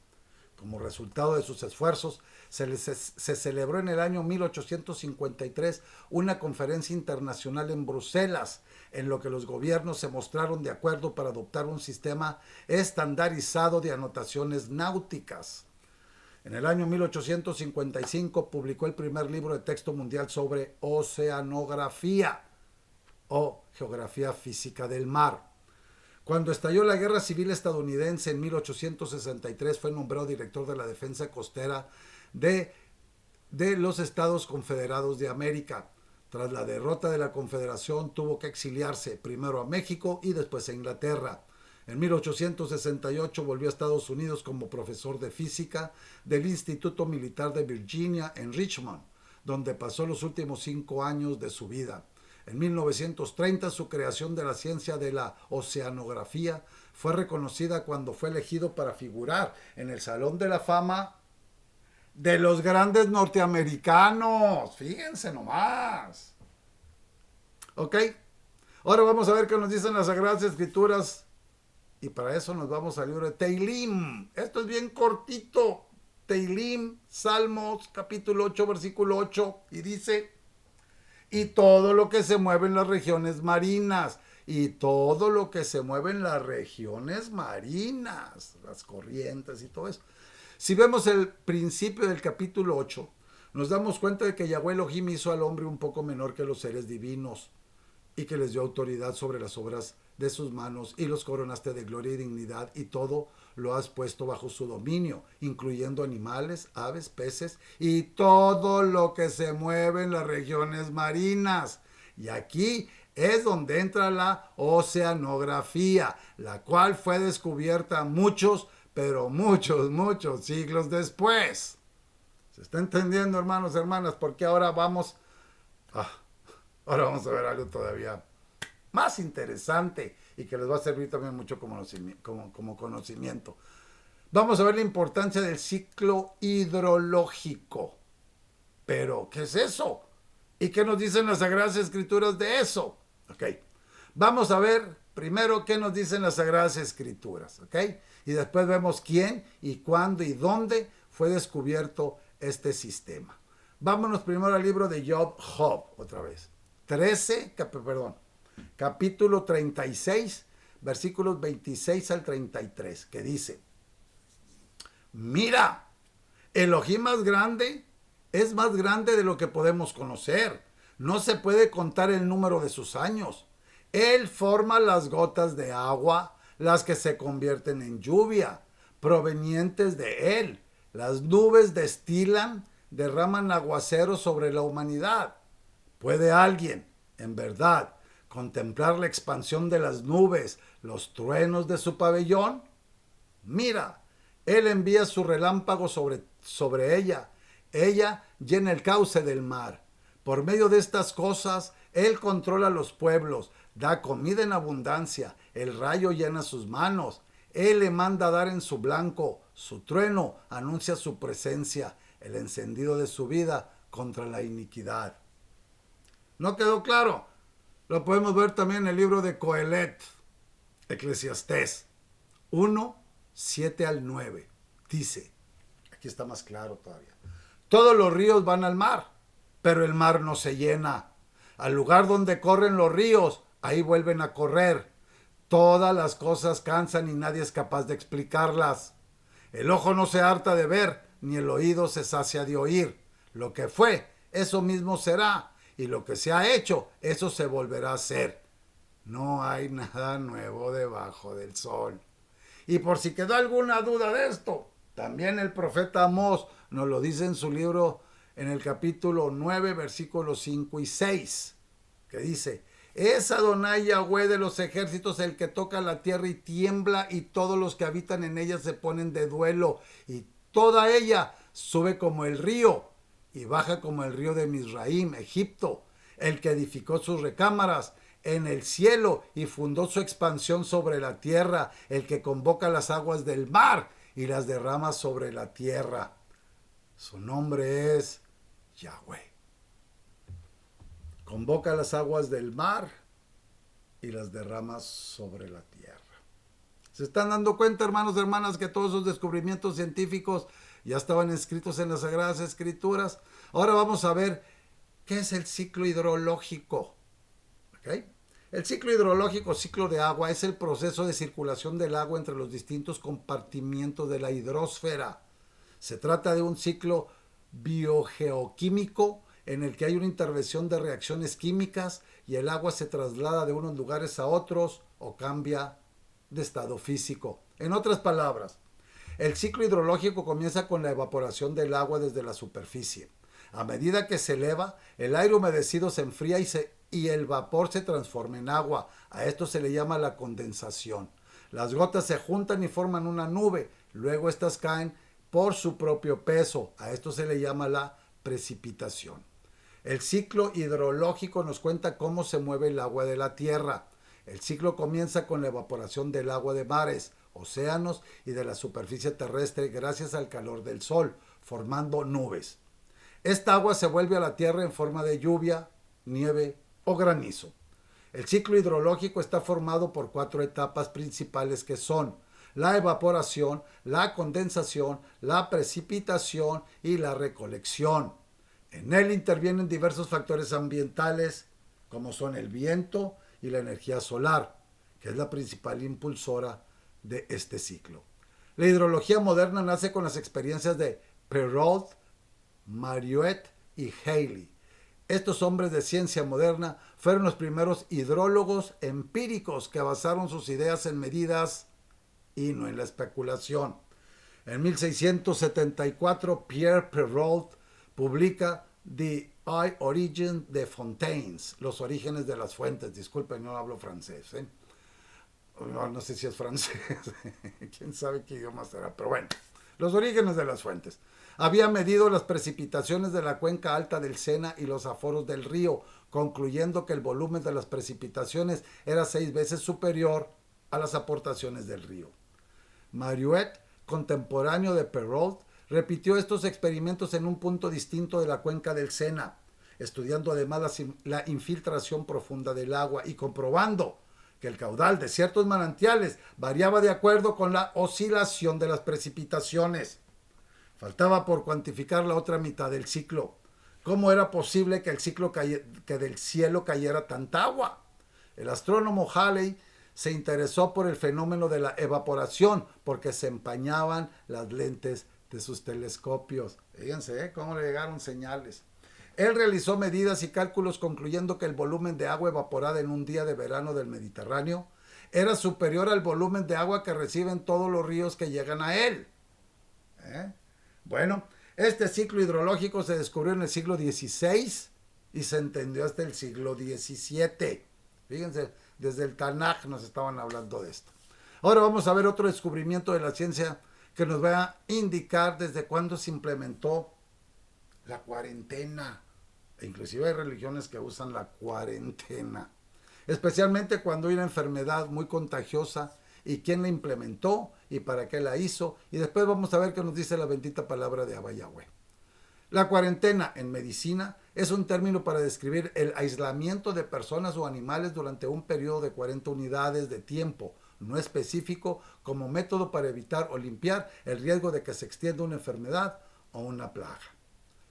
Como resultado de sus esfuerzos, se celebró en el año 1853 una conferencia internacional en Bruselas, en lo que los gobiernos se mostraron de acuerdo para adoptar un sistema estandarizado de anotaciones náuticas. En el año 1855 publicó el primer libro de texto mundial sobre oceanografía o geografía física del mar. Cuando estalló la Guerra Civil Estadounidense en 1863, fue nombrado director de la Defensa Costera de, de los Estados Confederados de América. Tras la derrota de la Confederación, tuvo que exiliarse primero a México y después a Inglaterra. En 1868 volvió a Estados Unidos como profesor de física del Instituto Militar de Virginia en Richmond, donde pasó los últimos 5 años de su vida. En 1930 su creación de la ciencia de la oceanografía fue reconocida cuando fue elegido para figurar en el Salón de la Fama de los grandes norteamericanos. Fíjense nomás. Ok, ahora vamos a ver qué nos dicen las Sagradas Escrituras. Y para eso nos vamos al libro de Teilim. Esto es bien cortito. Teilim, Salmos, capítulo 8, versículo 8. Y dice: y todo lo que se mueve en las regiones marinas, y todo lo que se mueve en las regiones marinas, las corrientes y todo eso. Si vemos el principio del capítulo 8, nos damos cuenta de que Yahweh Elohim hizo al hombre un poco menor que los seres divinos y que les dio autoridad sobre las obras de sus manos y los coronaste de gloria y dignidad y todo lo has puesto bajo su dominio, incluyendo animales, aves, peces y todo lo que se mueve en las regiones marinas. Y aquí es donde entra la oceanografía, la cual fue descubierta muchos siglos después. ¿Se está entendiendo, hermanos, hermanas? Porque ahora vamos a ver algo todavía más interesante y que les va a servir también mucho como conocimiento. Vamos a ver la importancia del ciclo hidrológico. Pero, ¿qué es eso? ¿Y qué nos dicen las Sagradas Escrituras de eso? Ok. Vamos a ver primero qué nos dicen las Sagradas Escrituras. Ok. Y después vemos quién y cuándo y dónde fue descubierto este sistema. Vámonos primero al libro de Job, otra vez. Capítulo 36, versículos 26 al 33, que dice: mira, Elohim es más grande de lo que podemos conocer. No se puede contar el número de sus años. Él forma las gotas de agua, las que se convierten en lluvia, provenientes de él. Las nubes derraman aguacero sobre la humanidad. ¿Puede alguien, en verdad, contemplar la expansión de las nubes, los truenos de su pabellón? Mira, él envía su relámpago sobre ella. Ella llena el cauce del mar. Por medio de estas cosas, él controla los pueblos, da comida en abundancia, el rayo llena sus manos. Él le manda dar en su blanco, su trueno anuncia su presencia, el encendido de su vida contra la iniquidad. ¿No quedó claro? Lo podemos ver también en el libro de Coelet, Eclesiastés 1, 7 al 9. Dice, aquí está más claro todavía: todos los ríos van al mar, pero el mar no se llena. Al lugar donde corren los ríos, ahí vuelven a correr. Todas las cosas cansan y nadie es capaz de explicarlas. El ojo no se harta de ver, ni el oído se sacia de oír. Lo que fue, eso mismo será, y lo que se ha hecho, eso se volverá a hacer. No hay nada nuevo debajo del sol. Y por si quedó alguna duda de esto, también el profeta Amós nos lo dice en su libro, en el capítulo 9, versículos 5 y 6, que dice: es Adonai Yahweh de los ejércitos el que toca la tierra y tiembla, y todos los que habitan en ella se ponen de duelo, y toda ella sube como el río y baja como el río de Mizraim, Egipto, el que edificó sus recámaras en el cielo y fundó su expansión sobre la tierra, el que convoca las aguas del mar y las derrama sobre la tierra. Su nombre es Yahweh. Convoca las aguas del mar y las derrama sobre la tierra. ¿Se están dando cuenta, hermanos y hermanas, que todos esos descubrimientos científicos ya estaban escritos en las Sagradas Escrituras? Ahora vamos a ver qué es el ciclo hidrológico. ¿Okay? El ciclo hidrológico, ciclo de agua, es el proceso de circulación del agua entre los distintos compartimientos de la hidrosfera. Se trata de un ciclo biogeoquímico en el que hay una intervención de reacciones químicas y el agua se traslada de unos lugares a otros o cambia de estado físico. En otras palabras, el ciclo hidrológico comienza con la evaporación del agua desde la superficie. A medida que se eleva, el aire humedecido se enfría y el vapor se transforma en agua. A esto se le llama la condensación. Las gotas se juntan y forman una nube. Luego estas caen por su propio peso. A esto se le llama la precipitación. El ciclo hidrológico nos cuenta cómo se mueve el agua de la tierra. El ciclo comienza con la evaporación del agua de mares, océanos y de la superficie terrestre gracias al calor del sol, formando nubes. Esta agua se vuelve a la tierra en forma de lluvia, nieve o granizo. El ciclo hidrológico está formado por 4 etapas principales que son la evaporación, la condensación, la precipitación y la recolección. En él intervienen diversos factores ambientales como son el viento y la energía solar, que es la principal impulsora de este ciclo. La hidrología moderna nace con las experiencias de Perrault, Mariotte y Halley. Estos hombres de ciencia moderna fueron los primeros hidrólogos empíricos que basaron sus ideas en medidas y no en la especulación. En 1674, Pierre Perrault publica The Origin des Fontaines, los orígenes de las fuentes. Disculpen, no hablo francés. No sé si es francés. Quién sabe qué idioma será, pero bueno. Los orígenes de las fuentes. Había medido las precipitaciones de la cuenca alta del Sena y los aforos del río, concluyendo que el volumen de las precipitaciones era 6 veces superior a las aportaciones del río. Mariotte, contemporáneo de Perrault, repitió estos experimentos en un punto distinto de la cuenca del Sena, estudiando además la infiltración profunda del agua y comprobando que el caudal de ciertos manantiales variaba de acuerdo con la oscilación de las precipitaciones. Faltaba por cuantificar la otra mitad del ciclo. ¿Cómo era posible que del cielo cayera tanta agua? El astrónomo Halley se interesó por el fenómeno de la evaporación porque se empañaban las lentes de sus telescopios. Fíjense cómo le llegaron señales. Él realizó medidas y cálculos concluyendo que el volumen de agua evaporada en un día de verano del Mediterráneo era superior al volumen de agua que reciben todos los ríos que llegan a él. Bueno, este ciclo hidrológico se descubrió en el siglo XVI y se entendió hasta el siglo XVII. Fíjense, desde el Tanaj nos estaban hablando de esto. Ahora vamos a ver otro descubrimiento de la ciencia que nos va a indicar desde cuándo se implementó la cuarentena. Inclusive hay religiones que usan la cuarentena, especialmente cuando hay una enfermedad muy contagiosa y quién la implementó y para qué la hizo. Y después vamos a ver qué nos dice la bendita palabra de Abba Yahweh. La cuarentena en medicina es un término para describir el aislamiento de personas o animales durante un periodo de 40 unidades de tiempo no específico como método para evitar o limpiar el riesgo de que se extienda una enfermedad o una plaga.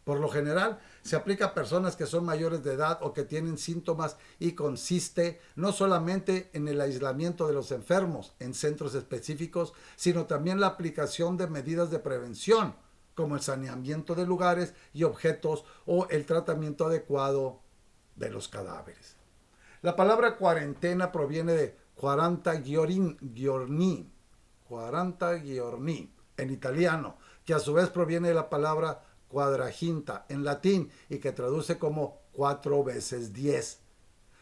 Por lo general, se aplica a personas que son mayores de edad o que tienen síntomas y consiste no solamente en el aislamiento de los enfermos en centros específicos, sino también la aplicación de medidas de prevención, como el saneamiento de lugares y objetos o el tratamiento adecuado de los cadáveres. La palabra cuarentena proviene de 40 giorni, en italiano, que a su vez proviene de la palabra quadraginta en latín y que traduce como 4 veces 10,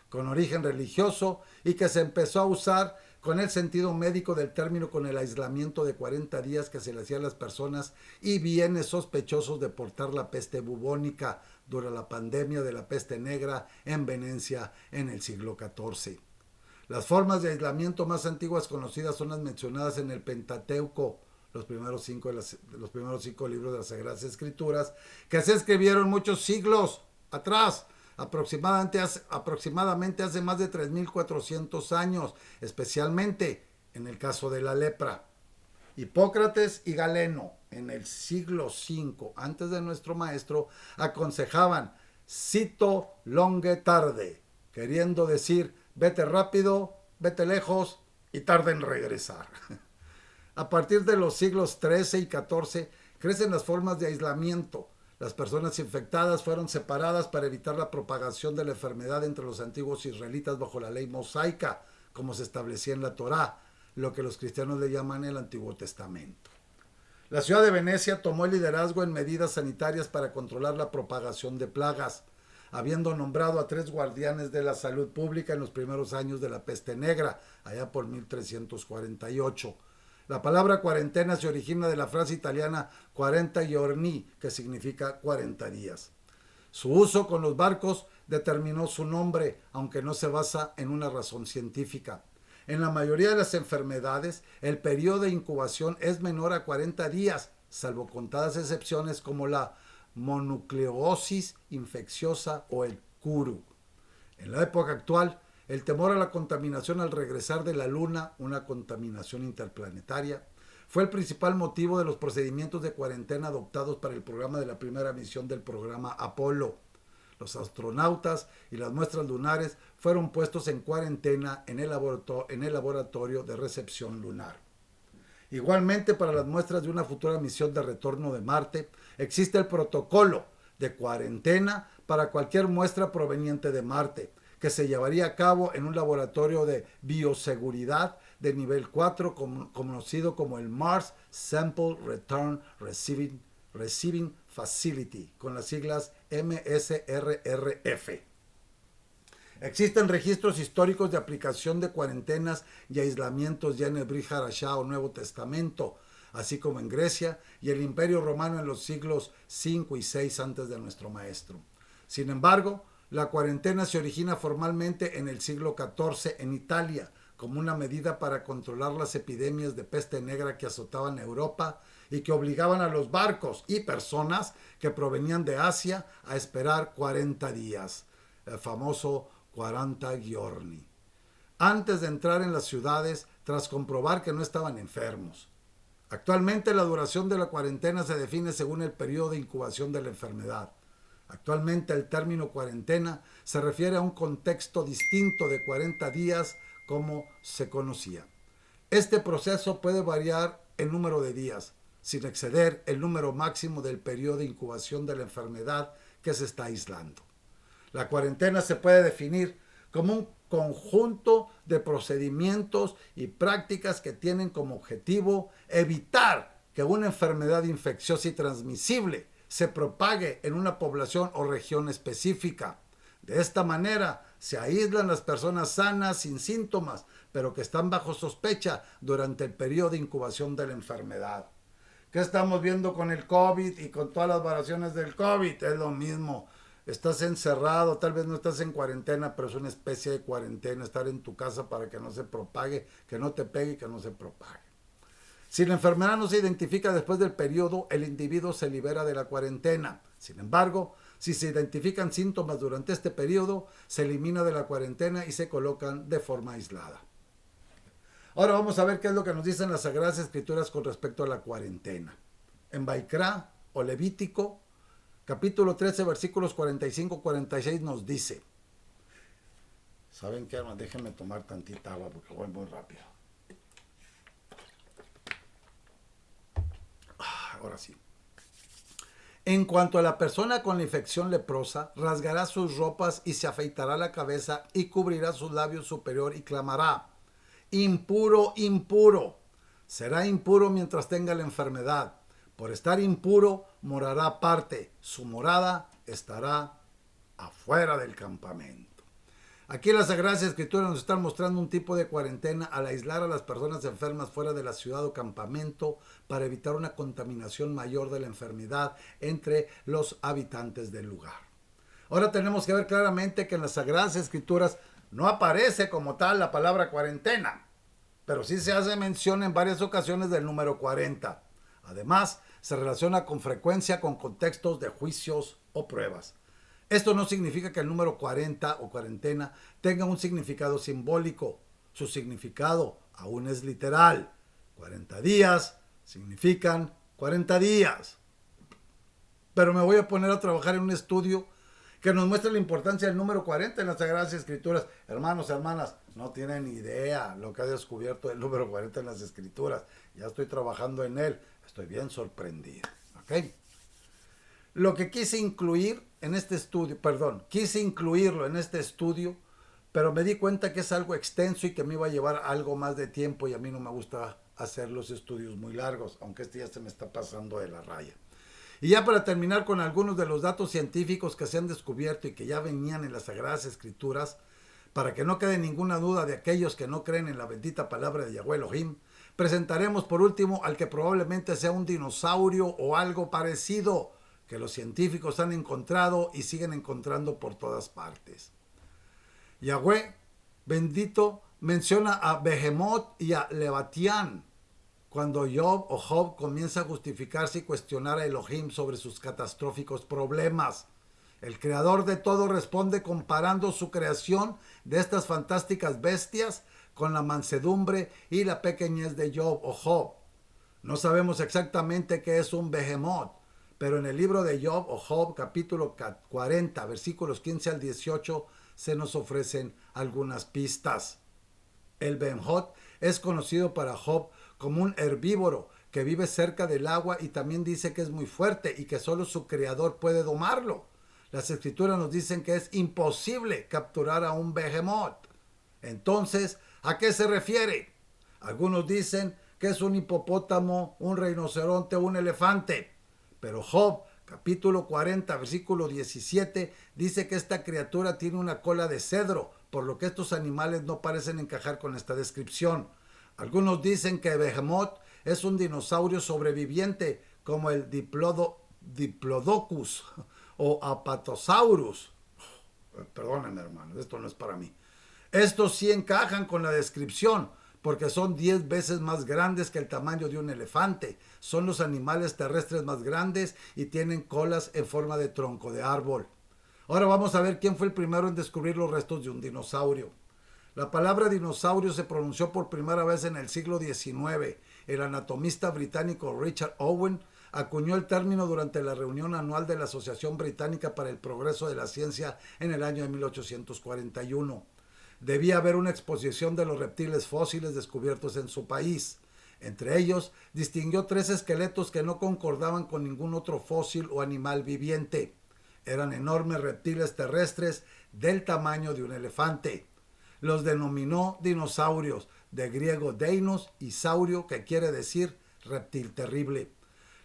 con origen religioso y que se empezó a usar con el sentido médico del término con el aislamiento de 40 días que se le hacía a las personas y bienes sospechosos de portar la peste bubónica durante la pandemia de la peste negra en Venecia en el siglo XIV. Las formas de aislamiento más antiguas conocidas son las mencionadas en el Pentateuco, los primeros cinco libros de las Sagradas Escrituras, que se escribieron muchos siglos atrás, aproximadamente hace más de 3.400 años, especialmente en el caso de la lepra. Hipócrates y Galeno, en el siglo V antes de nuestro maestro, aconsejaban cito longe tarde, queriendo decir vete rápido, vete lejos y tarde en regresar. A partir de los siglos XIII y XIV crecen las formas de aislamiento. Las personas infectadas fueron separadas para evitar la propagación de la enfermedad entre los antiguos israelitas bajo la ley mosaica, como se establecía en la Torá, lo que los cristianos le llaman el Antiguo Testamento. La ciudad de Venecia tomó el liderazgo en medidas sanitarias para controlar la propagación de plagas, habiendo nombrado a 3 guardianes de la salud pública en los primeros años de la peste negra, allá por 1348. La palabra cuarentena se origina de la frase italiana 40 giorni, que significa 40 días. Su uso con los barcos determinó su nombre, aunque no se basa en una razón científica. En la mayoría de las enfermedades, el periodo de incubación es menor a 40 días, salvo contadas excepciones como la mononucleosis infecciosa o el curu. En la época actual, el temor a la contaminación al regresar de la Luna, una contaminación interplanetaria, fue el principal motivo de los procedimientos de cuarentena adoptados para el programa de la primera misión del programa Apolo. Los astronautas y las muestras lunares fueron puestos en cuarentena en el laboratorio de recepción lunar. Igualmente, para las muestras de una futura misión de retorno de Marte, existe el protocolo de cuarentena para cualquier muestra proveniente de Marte, que se llevaría a cabo en un laboratorio de bioseguridad de nivel 4 conocido como el Mars Sample Return Receiving Facility, con las siglas MSRRF. Existen registros históricos de aplicación de cuarentenas y aislamientos ya en el Brit Hadashah o Nuevo Testamento, así como en Grecia y el Imperio Romano en los siglos V y VI antes de nuestro maestro. Sin embargo, la cuarentena se origina formalmente en el siglo XIV en Italia, como una medida para controlar las epidemias de peste negra que azotaban Europa y que obligaban a los barcos y personas que provenían de Asia a esperar 40 días, el famoso 40 giorni, antes de entrar en las ciudades tras comprobar que no estaban enfermos. Actualmente la duración de la cuarentena se define según el periodo de incubación de la enfermedad. Actualmente el término cuarentena se refiere a un contexto distinto de 40 días como se conocía. Este proceso puede variar el número de días, sin exceder el número máximo del periodo de incubación de la enfermedad que se está aislando. La cuarentena se puede definir como un conjunto de procedimientos y prácticas que tienen como objetivo evitar que una enfermedad infecciosa y transmisible se propague en una población o región específica. De esta manera se aíslan las personas sanas sin síntomas, pero que están bajo sospecha durante el periodo de incubación de la enfermedad. ¿Qué estamos viendo con el COVID y con todas las variaciones del COVID? Es lo mismo. Estás encerrado, tal vez no estás en cuarentena, pero es una especie de cuarentena, estar en tu casa para que no se propague, que no te pegue y que no se propague. Si la enfermedad no se identifica después del periodo, el individuo se libera de la cuarentena. Sin embargo, si se identifican síntomas durante este periodo, se elimina de la cuarentena y se colocan de forma aislada. Ahora vamos a ver qué es lo que nos dicen las Sagradas Escrituras con respecto a la cuarentena. En Vaikra o Levítico, capítulo 13, versículos 45-46 nos dice. ¿Saben qué, hermano? Déjenme tomar tantita agua porque voy muy rápido. Ahora sí. En cuanto a la persona con la infección leprosa, rasgará sus ropas y se afeitará la cabeza y cubrirá sus labios superior y clamará: impuro, impuro. Será impuro mientras tenga la enfermedad. Por estar impuro, morará aparte. Su morada estará afuera del campamento. Aquí las Sagradas Escrituras nos están mostrando un tipo de cuarentena al aislar a las personas enfermas fuera de la ciudad o campamento para evitar una contaminación mayor de la enfermedad entre los habitantes del lugar. Ahora tenemos que ver claramente que en las Sagradas Escrituras no aparece como tal la palabra cuarentena, pero sí se hace mención en varias ocasiones del número 40. Además, se relaciona con frecuencia con contextos de juicios o pruebas. Esto no significa que el número 40 o cuarentena tenga un significado simbólico. Su significado aún es literal. 40 días significan 40 días. Pero me voy a poner a trabajar en un estudio que nos muestra la importancia del número 40 en las Sagradas Escrituras. Hermanos, hermanas, no tienen idea lo que ha descubierto el número 40 en las Escrituras. Ya estoy trabajando en él. Estoy bien sorprendido. ¿Ok? Lo que quise incluir en este estudio, quise incluirlo en este estudio, pero me di cuenta que es algo extenso y que me iba a llevar algo más de tiempo y a mí no me gusta hacer los estudios muy largos, aunque este ya se me está pasando de la raya. Y ya para terminar con algunos de los datos científicos que se han descubierto y que ya venían en las Sagradas Escrituras, para que no quede ninguna duda de aquellos que no creen en la bendita palabra de Yahweh Elohim, presentaremos por último al que probablemente sea un dinosaurio o algo parecido que los científicos han encontrado y siguen encontrando por todas partes. Yahweh, bendito, menciona a Behemoth y a Levatián cuando Job comienza a justificarse y cuestionar a Elohim sobre sus catastróficos problemas. El creador de todo responde comparando su creación de estas fantásticas bestias con la mansedumbre y la pequeñez de Job. No sabemos exactamente qué es un Behemoth, pero en el libro de Job, capítulo 40, versículos 15 al 18, se nos ofrecen algunas pistas. El Behemoth es conocido para Job como un herbívoro que vive cerca del agua y también dice que es muy fuerte y que solo su creador puede domarlo. Las escrituras nos dicen que es imposible capturar a un Behemoth. Entonces, ¿a qué se refiere? Algunos dicen que es un hipopótamo, un rinoceronte o un elefante. Pero Job, capítulo 40, versículo 17, dice que esta criatura tiene una cola de cedro, por lo que estos animales no parecen encajar con esta descripción. Algunos dicen que Behemoth es un dinosaurio sobreviviente, como el Diplodocus o Apatosaurus. Perdónenme, hermano, esto no es para mí. Estos sí encajan con la descripción, porque son 10 veces más grandes que el tamaño de un elefante. Son los animales terrestres más grandes y tienen colas en forma de tronco de árbol. Ahora vamos a ver quién fue el primero en descubrir los restos de un dinosaurio. La palabra dinosaurio se pronunció por primera vez en el siglo XIX. El anatomista británico Richard Owen acuñó el término durante la reunión anual de la Asociación Británica para el Progreso de la Ciencia en el año de 1841. Debía haber una exposición de los reptiles fósiles descubiertos en su país. Entre ellos, distinguió 3 esqueletos que no concordaban con ningún otro fósil o animal viviente. Eran enormes reptiles terrestres del tamaño de un elefante. Los denominó dinosaurios, de griego deinos y saurio, que quiere decir reptil terrible.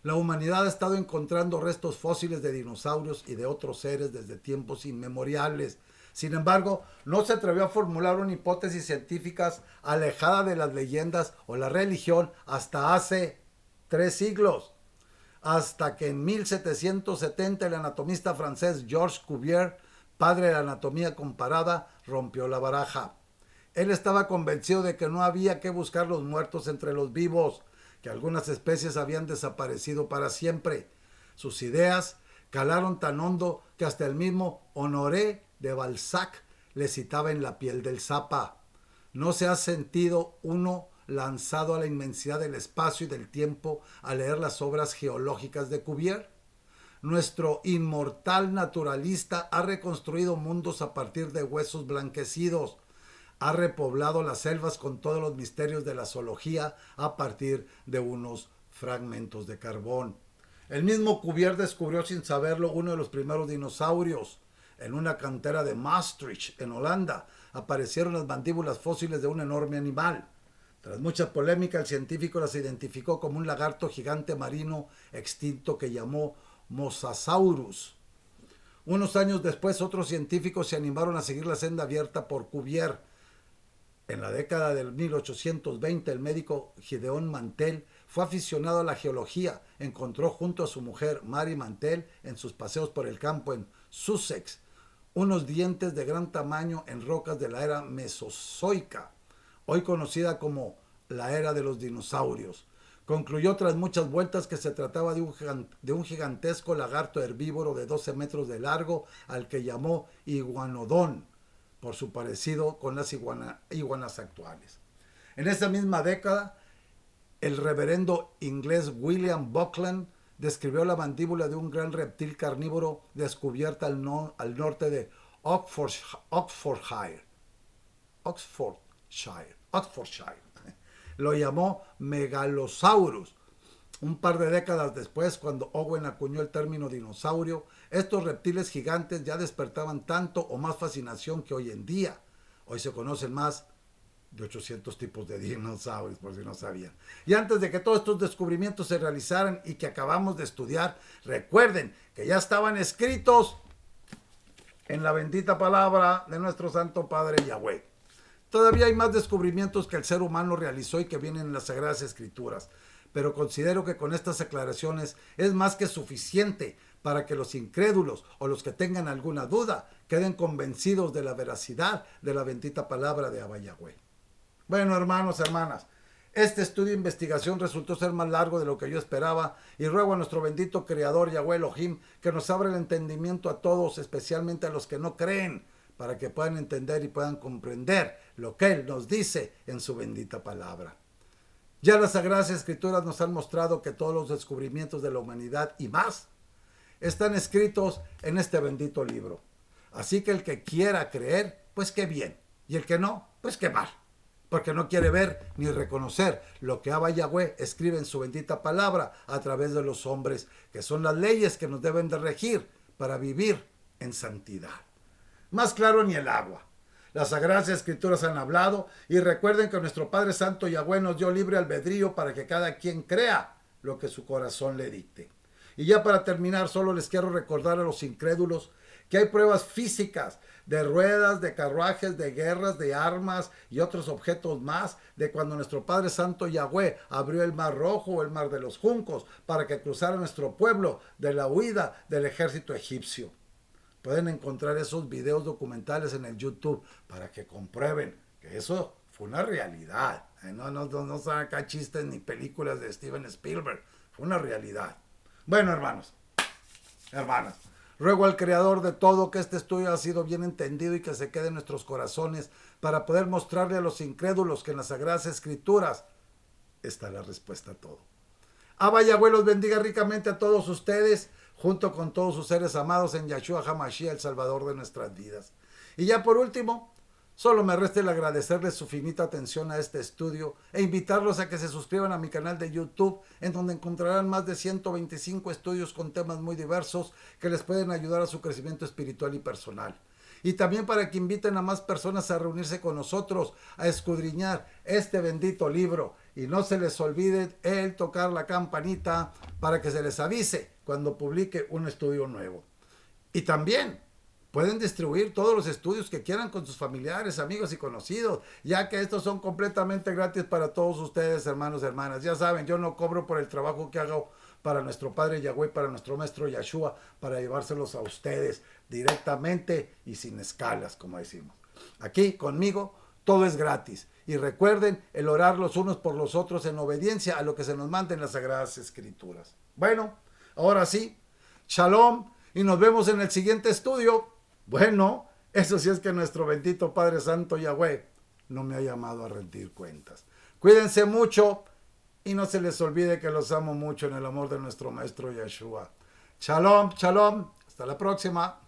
La humanidad ha estado encontrando restos fósiles de dinosaurios y de otros seres desde tiempos inmemoriales. Sin embargo, no se atrevió a formular una hipótesis científica alejada de las leyendas o la religión hasta hace 3 siglos. Hasta que en 1770 el anatomista francés Georges Cuvier, padre de la anatomía comparada, rompió la baraja. Él estaba convencido de que no había que buscar los muertos entre los vivos, que algunas especies habían desaparecido para siempre. Sus ideas calaron tan hondo que hasta el mismo Honoré de Balzac le citaba en La piel del Zapa. ¿No se ha sentido uno lanzado a la inmensidad del espacio y del tiempo a leer las obras geológicas de Cuvier? Nuestro inmortal naturalista ha reconstruido mundos a partir de huesos blanquecidos. Ha repoblado las selvas con todos los misterios de la zoología a partir de unos fragmentos de carbón. El mismo Cuvier descubrió sin saberlo uno de los primeros dinosaurios. En una cantera de Maastricht, en Holanda, aparecieron las mandíbulas fósiles de un enorme animal. Tras mucha polémica, el científico las identificó como un lagarto gigante marino extinto que llamó Mosasaurus. Unos años después, otros científicos se animaron a seguir la senda abierta por Cuvier. En la década del 1820, el médico Gideon Mantell fue aficionado a la geología. Encontró junto a su mujer, Mary Mantell, en sus paseos por el campo en Sussex, unos dientes de gran tamaño en rocas de la era mesozoica, hoy conocida como la era de los dinosaurios. Concluyó tras muchas vueltas que se trataba de un gigantesco lagarto herbívoro de 12 metros de largo al que llamó iguanodón, por su parecido con las iguanas actuales. En esa misma década, el reverendo inglés William Buckland describió la mandíbula de un gran reptil carnívoro descubierta al norte de Oxfordshire. Lo llamó Megalosaurus. Un par de décadas después, cuando Owen acuñó el término dinosaurio, estos reptiles gigantes ya despertaban tanto o más fascinación que hoy en día. Hoy se conocen más de 800 tipos de dinosaurios, por si no sabían. Y antes de que todos estos descubrimientos se realizaran y que acabamos de estudiar, recuerden que ya estaban escritos en la bendita palabra de nuestro Santo Padre Yahweh. Todavía hay más descubrimientos que el ser humano realizó y que vienen en las Sagradas Escrituras, pero considero que con estas aclaraciones es más que suficiente para que los incrédulos o los que tengan alguna duda queden convencidos de la veracidad de la bendita palabra de Abba Yahweh. Bueno, hermanos, hermanas, este estudio de investigación resultó ser más largo de lo que yo esperaba y ruego a nuestro bendito Creador Yahweh Elohim que nos abra el entendimiento a todos, especialmente a los que no creen, para que puedan entender y puedan comprender lo que Él nos dice en su bendita palabra. Ya las Sagradas Escrituras nos han mostrado que todos los descubrimientos de la humanidad y más están escritos en este bendito libro. Así que el que quiera creer, pues qué bien, y el que no, pues qué mal, porque no quiere ver ni reconocer lo que Abba Yahweh escribe en su bendita palabra a través de los hombres, que son las leyes que nos deben de regir para vivir en santidad. Más claro ni el agua. Las Sagradas Escrituras han hablado y recuerden que nuestro Padre Santo Yahweh nos dio libre albedrío para que cada quien crea lo que su corazón le dicte. Y ya para terminar, solo les quiero recordar a los incrédulos que hay pruebas físicas de ruedas, de carruajes, de guerras, de armas y otros objetos más de cuando nuestro Padre Santo Yahweh abrió el Mar Rojo o el Mar de los Juncos para que cruzara nuestro pueblo de la huida del ejército egipcio. Pueden encontrar esos videos documentales en el YouTube para que comprueben que eso fue una realidad. No son acá chistes ni películas de Steven Spielberg. Fue una realidad. Bueno, hermanos, hermanas, ruego al Creador de todo que este estudio ha sido bien entendido y que se quede en nuestros corazones para poder mostrarle a los incrédulos que en las Sagradas Escrituras está la respuesta a todo. Abba Yahweh los bendiga ricamente a todos ustedes, junto con todos sus seres amados en Yahshua HaMashiach, el Salvador de nuestras vidas. Y ya por último, solo me resta el agradecerles su finita atención a este estudio e invitarlos a que se suscriban a mi canal de YouTube, en donde encontrarán más de 125 estudios con temas muy diversos que les pueden ayudar a su crecimiento espiritual y personal. Y también para que inviten a más personas a reunirse con nosotros, a escudriñar este bendito libro. Y no se les olvide el tocar la campanita para que se les avise cuando publique un estudio nuevo. Y también pueden distribuir todos los estudios que quieran con sus familiares, amigos y conocidos, ya que estos son completamente gratis para todos ustedes, hermanos y hermanas. Ya saben, yo no cobro por el trabajo que hago para nuestro Padre Yahweh, para nuestro Maestro Yahshua, para llevárselos a ustedes directamente y sin escalas, como decimos. Aquí, conmigo, todo es gratis. Y recuerden el orar los unos por los otros en obediencia a lo que se nos manda en las Sagradas Escrituras. Bueno, ahora sí, shalom, y nos vemos en el siguiente estudio. Bueno, eso sí es que nuestro bendito Padre Santo Yahweh no me ha llamado a rendir cuentas. Cuídense mucho y no se les olvide que los amo mucho en el amor de nuestro Maestro Yahshua. Shalom, shalom, hasta la próxima.